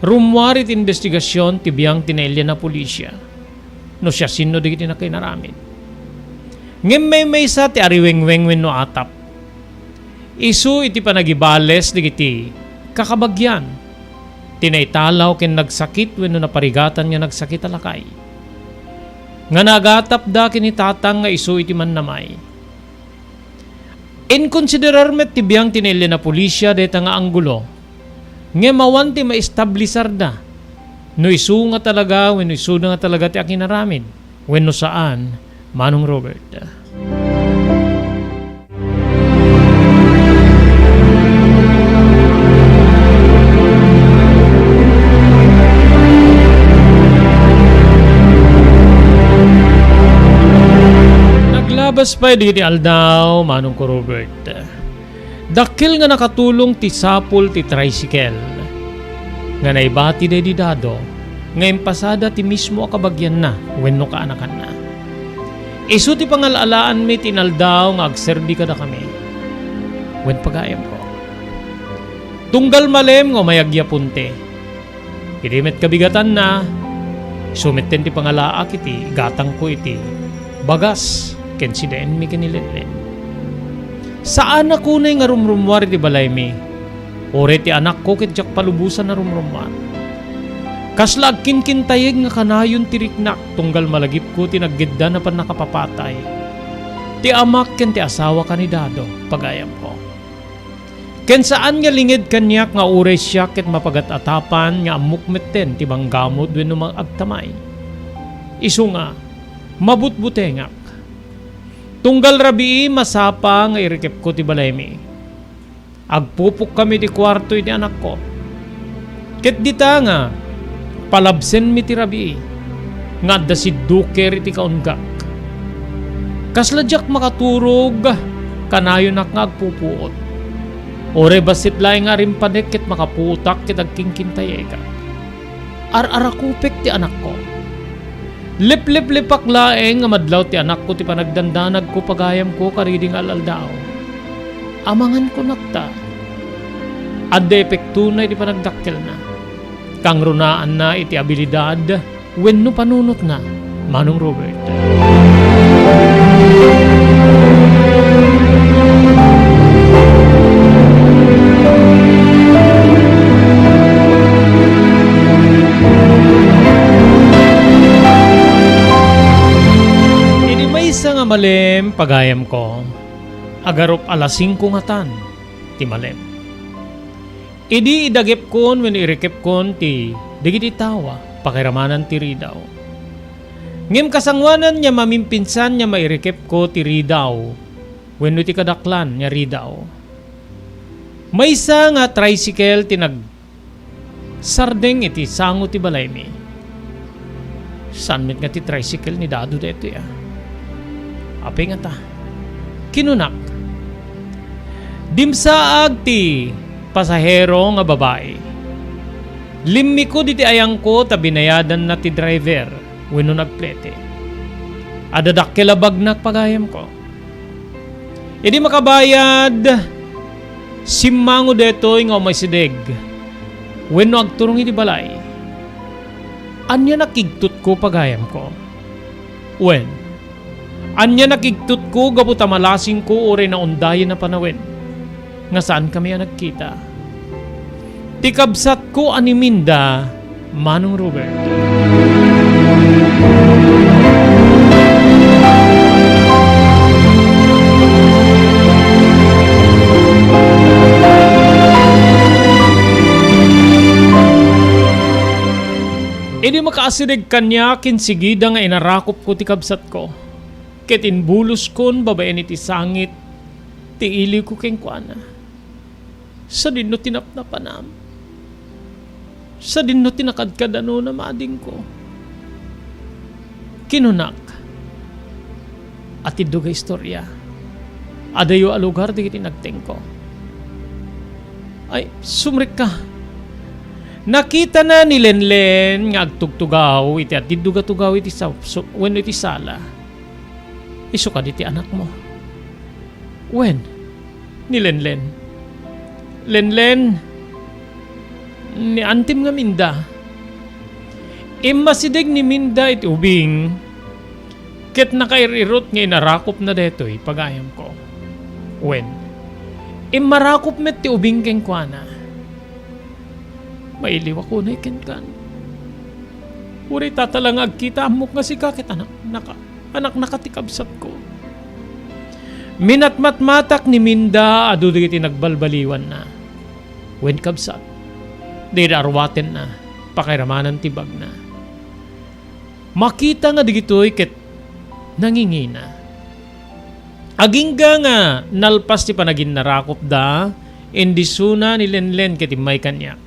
Rumwari ti investigasyon ti biyang tinelya na pulisya. No siya sino di kiti na kinaramin. Ngem may sa ti ariweng-weng no atap. Isu iti panagibales di kiti kakabagyan. Tinaitalaw ken nagsakit wenno naparigatan nga nagsakit alakay. Nga nagatap da kinitatang nga isu iti mannamay. Inkonsiderar met ti biyang tinelya na pulisya deta nga anggulo. Nga mawanti maestablisar da. No isu nga talaga, wenno isu nga talaga ti akinaramin. Wenno saan, Manong Robert. Naglabas pa di aldaw, Manong ko Robert. Dakil nga nakatulong ti sapul ti tricycle. Nga naibati de di Dado, nga impasada ti mismo akabagyan na, wenno kaanakan na. Isu ti pangalalaan mi tinaldaw nga agserbi kada kami. Wen pagayam ko. Tunggal malem nga mayagya punte. Kinimet kabigatan na, sumitten ti pangalaak iti, gatang ko iti, bagas, ken sideen mi kanilenlen. Saan ako na nga rumrumwar di balay mi? Ore ti anak ko ket jak palubusan na rumrumwar. Kaslag kinkintayeg nga kanayon ti riknak tunggal malagip ko tinaggidda na pan nakapapatay. Ti amak ken ti asawa ka ni Dado, pagayam ko. Ken saan nga lingid kanyak nga ure siya ket mapagat-atapan nga amukmetten ti banggamod wenno magagtamay. Isu nga, mabutbutengak. Tunggal rabii masapa nga irikip ko ti balay mi. Agpupuk kami di kwarto iti anak ko. Ket dita nga, palabsen mi ti rabii. Nga da si duker iti kaunggak. Kasladyak makaturog, kanayon ak nga agpupuot. Ore basit laing arim padek ket makaputak ket agkingkintay ka. Ar-arakupek ti anak ko. Lip-lip-lipak laeng nga madlaw ti anak ko ti panagdandanag ko pagayam ko kariding alaldao. Amangan ko nakta. Adde epektunay ti panagdakkel na. Kang runaan na iti abilidad wenno panunot na Manong Robert. Ini may isa nga malem pagayam ko. Agarop alas 5 nga tan ti malem. Idi idagip kon when irikip kon ti digiti tawa pakiramanan ti ridaw. Ngem kasangwanan niya mamimpinsan niya mairikip ko ti ridaw wenno ti kadaklan niya ridaw. Maysa nga tricycle ti nag sardeng iti sango ti balay mi. Sanmet nga ti tricycle ni dado deto ya. Ape nga ta. Kinunak. Dimsaag ti pasahero nga babae. Limmi ko diti ayang ko ta binayadan na ti driver wenno nagplete. Adadak kilabag pagayam ko. Idi makabayad simmango detoy nga may sideg wenno agturong iti balay. Anya nakigtut ko pagayam ko. Wen. Anya nakigtut ko gabuta malasing ko ore na undayan na panawin. Nga saan kami nagkita? Tikabsat ko animinda Manong Robert. Idi makaasirig kanya kinsigida nga inarakop ko tikabsat ko. Ket inbulos kon babaen iti sangit ti ili ko keng kuana. Sa dinno tinapnapanam. Sa dinno tinakadkadano na mading ko. Kinunak. At iduga istorya. Adayo a lugar di kiti nagteng ko. Ay, sumrik ka. Nakita na ni Lenlen nga agtugtugaw iti at diduga-tugaw iti wenno iti sala. Isu ka diti anak mo. Wen? Ni Lenlen. Lenlen, ni antim nga minda. Imasidig ni minda iti ubing. Ket nakairirot nga inarakop na detoy pagayam ko. Wen? Imarakop met ti ubing keng kuana. Mailiw ako na ikinkan. Uri tatalang agkita amok nga si kakit anak nakatikabsat ko. Minatmatmatak ni Minda adu digiti nagbalbaliwan na. Wen kabsat. Di arwaten na. Pakiramanan tibag na. Makita nga digitoy ket nangingina. Agingga nga nalpas ti panagin narakop da indisuna ni Lenlen ket imay kanyak.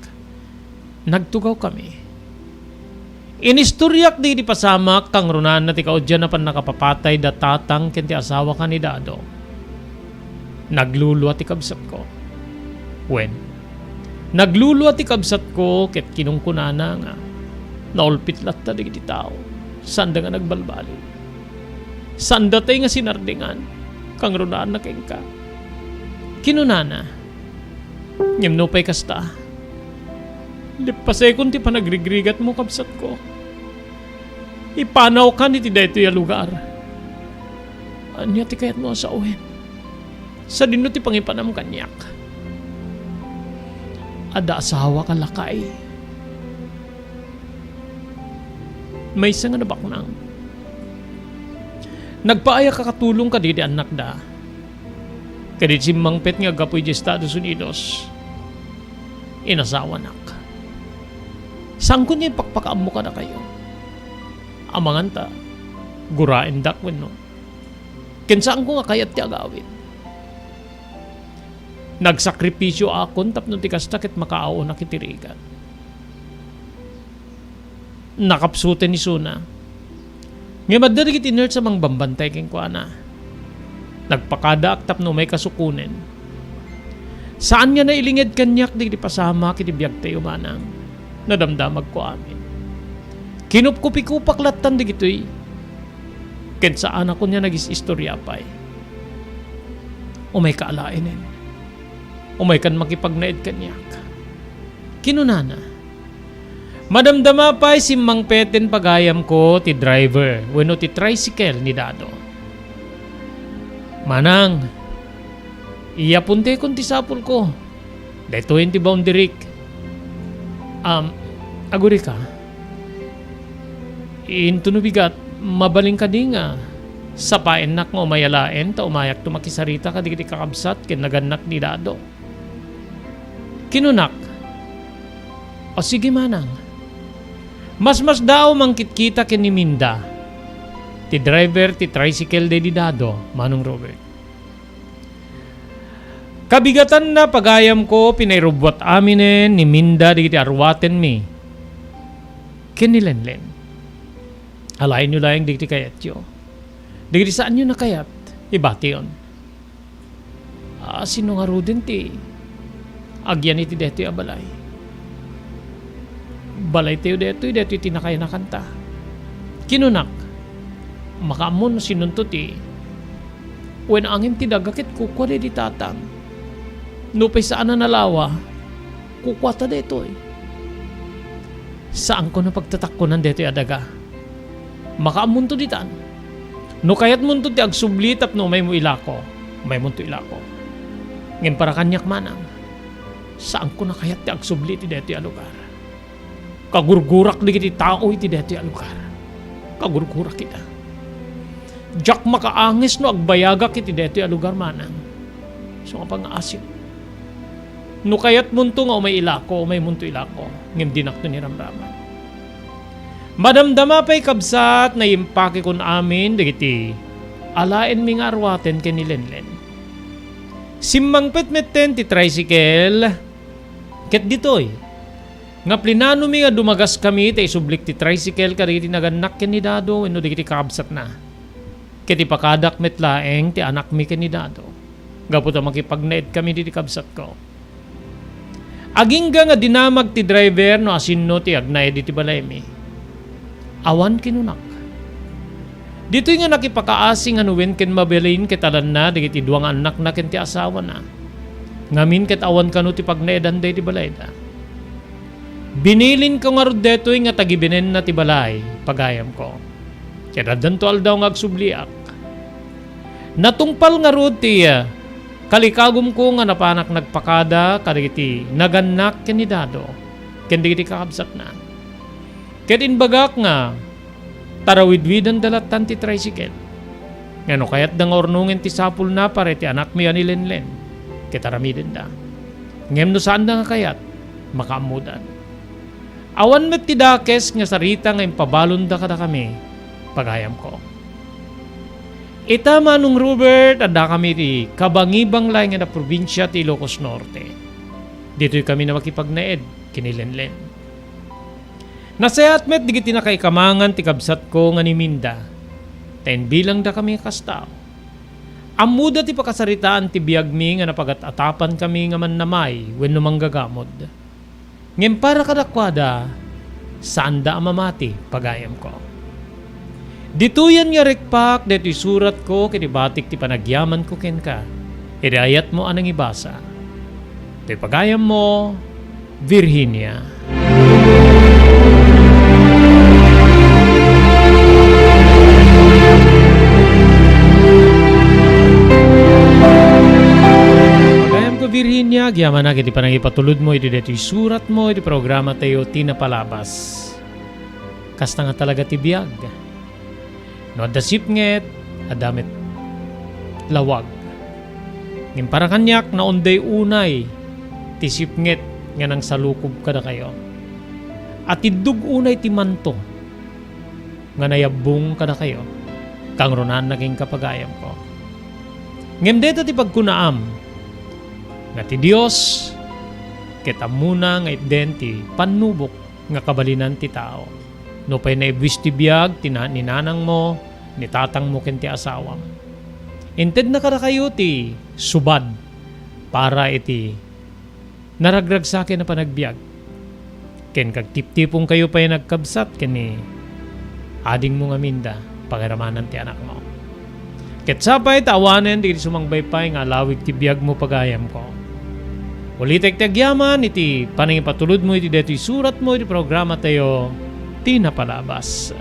Nagtugaw kami. Inistoryak di pasamak kang runan na ti kaudyan na pan nakapapatay da tatang ken ti asawa kanidado. Nagluluwa ti kabsat ko. Wen? Nagluluwa ti kabsat ko ket kinungkunana nga naulpit latta di ti tao. Sanda nga nagbalbali. Sanda tay nga sinardingan kang runan na kengka. Kinunana. Nyemno pay kasta. Lipasekon ti panagrigrigat mo kabsat ko. Ipanaw ka ni ti dayto ya lugar. Anya ti kayat mo sa uwen. Sa dinno ti pangipanam kanyak. Ada asawa ka lakay. May isa nga nabaknang. Nagpaaya ka katulong ka di anak da. Kadit simmangpet nga gapoy di Estados Unidos. Inasawa nak. Saan ko niya ipakpakaam mo ka na kayo? Amangan ta, gurain dakwin no. Kinsaan ko nga kayat ti agawin. Nagsakripisyo akon tapno ti kastakit makaaw na kitirigan. Nakapsuten ni Suna. Ngayon madari kiti nerd sa mga bambantay keng kuana. Nagpakada ak tapno may kasukunin. Saan nga nailingid kanyak di pasama kiti biyag tayo manang. Nadamdamag ko amin. Kinupkupi-kupak latan di gito'y. Ken saan ako niya nagis-istorya pa'y. Umay kaalainin. Umay kan makipagnaid kanyak. Kinunana. Madamdama pa'y simang peten pagayam ko ti driver wenno ti tricycle ni Dado. Manang, iya punte kon ti sapul ko. Dito yun ti boundary. Aguri ka. Into no bigat, mabaling ka di nga. Sapain nak mo mayalain, ta umayak tumakisarita ka di kakabsat, kinaganak ni Dado. Kinunak. O sige manang. Mas daw mangkit-kita kin ni Minda. Ti driver ti tricycle de di Dado, Manong Robert. Kabigatan na pagayam ko, pinairubwat aminen ni Minda di kiti arwaten mi. Kinilenlen. Alayin nyo lang di kiti kayat yo. Di kiti saan nyo nakayat? Ibati yun. Sino nga rudin ti? Agyan iti deto yung balay. Balay tayo deto yung tinakay na kanta. Kinunak. Makaamon sinunto ti. When angin ti dagakit kukwa di tatang. Nupay saan na nalawa, kukwata deto eh. Saan ko na pagtatakko ng deto adaga? Makaamunto ditan. No kayat munto ti agsubli tapno may mo ilako. May munto ilako. Ngayon para kanyak manang. Saan ko na kayat ti agsubli ti deto lugar? Kagurgurak di kiti tao iti deto lugar. Kagurgurak kita. Jak makaangis no agbayagak iti deto lugar manang. So nga pang-asin. No kayat munto nga umay ilako, umay munto ilako. Ngem dinak to ni ramraman. Madamdama pa'y kabsat na impake kun amin dagiti alaen mi nga arwaten ken ni Lenlen. Simmang petmetten ti tricycle ket ditoy. Nga plinano mi nga dumagas kami ta isublik ti tricycle kadagiti naganak ken ni Dado wenno dagiti kabsat na. Ket ipakadak metlaeng ti anak mi ken ni Dado. Gapu ta makipagnaid kami di kabsat ko. Agingga nga dinamag ti driver no asinno ti agnay di ti balay mi. Awan kinunak. Dito nga nakipakaasing anuwen ken mabelin ketalan na digiti duang anak na ken ti asawa na. Ngamin ket awan kanu ti pagnaedan day ti balay da. Binilin ko nga rod deto nga tagibinen na ti balay pagayam ko. Kaya danto aldaw nga agsubliak. Natungpal nga rod ti kalikagum ko nga napanak nagpakada kadagiti naganak ken ni Dado ken digiti kakabsat na. Ket inbagak nga tarawidwidan dalatan ti tricycle. Ngano kayat da nga ornungen ti sapul na pare ti anak mi ani Lenlen. Ket aramiden da. Ngem no saan da nga kayat makaamudan. Awan met ti dakes nga sarita nga impabalon da kada kami pagayam ko. Ita Manong Robert adda kami ti kabangibang laing nga na probinsya ti Ilocos Norte. Dito'y kami na makipagnaed kinilenlen. Nasayat met digiti na kay kamangan ti kabsat ko nga ni Minda. Ten bilang da kami kastao. Amuda ti pakasaritaan ti biyag mi nga napagat-atapan kami nga mannamay wenno manggagamod. Ngem para kadakwada saan da amamati pagayam ko. Dituyan nga rekpak deto'y surat ko kinibatik ti panagyaman ko ken ka. Idayat mo anang ibasa. To'y pagayam mo, Virginia. Pagayam ko Virginia, gyaman na kiti panagipatulod mo iti deto'y surat mo iti programa tayo tinapalabas. Kasta nga talaga ti biyag. No, adda sipnget, adamit lawag. Ngin para kanyak na onday unay, ti sipnget nga nang salukob kada kayo. At idug unay ti manto, nga nayabong kada kayo, kang ronan naging kapagayam ko. Ngem dito ti pagkunaam, nga ti Dios, kita muna nga iden ti panubok nga kabalinan ti tao. No pa'y naibwis ti biyag, ninanang mo, ni tatang mo ken ti asawam. Inted na kada kayo ti subad para iti naragrag sa akin na panagbiag. Ken kagtip-tipong kayo pa yung nagkabsat ken ni ading mo nga minda pagiramanan ti anak mo. Ket sapay tawanen di sumangbay pay nga lawig ti biag mo pagayam ko. Ulitek tagyaman iti panangipatulod mo iti deto'y surat mo iti programa tayo tinapalabas.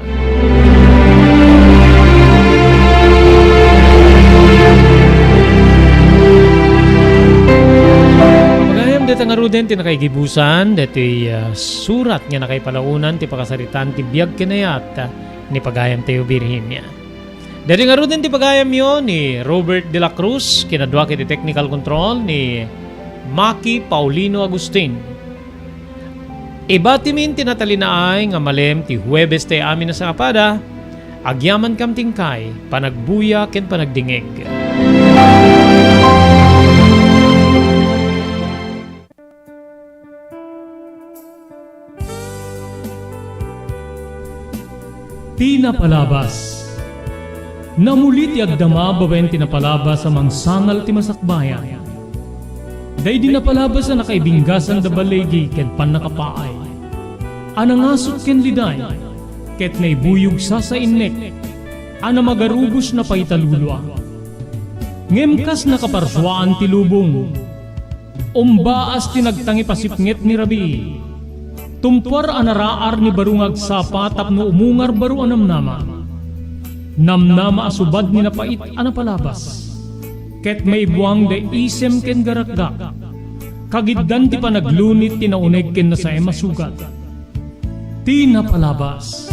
Dito nga ruden ti nakaigibusan, dito'y surat nga nakaipalaunan ti pakasaritan ti biyag kinayat ni pagayam tayo Virginia. Dito nga ruden ti pagayam yun ni Robert de la Cruz, kinadwa kiti technical control ni Maki Paulino Agustin. Iba timin tinatalinaay nga malem ti Huwebes tayo amin na sa kapada, agyaman kam tingkay, panagbuya ken panagdingeg. Tinapalabas. Namulit ti agdama babaen tinapalabas amang sangal ti masakbayan. Day di napalabas na nakaibinggasan da balegi ket pannakapaay. Anangasot ken liday ket naibuyog sa innek. Ana magarubos na paitalulwa. Ngemkas nakaparswaan ti lubong. Umbaas ti nagtangi pasipnget ni Rabi. Tumpar anaraar ni barungag sapa tapno umungar baru anamnama. Namnama asubad ni napait anapalabas. Ket may buwang de isem ken garakdak. Kagiddan ti panaglunit ti nauneg ken na sa emasugat. Tinapalabas.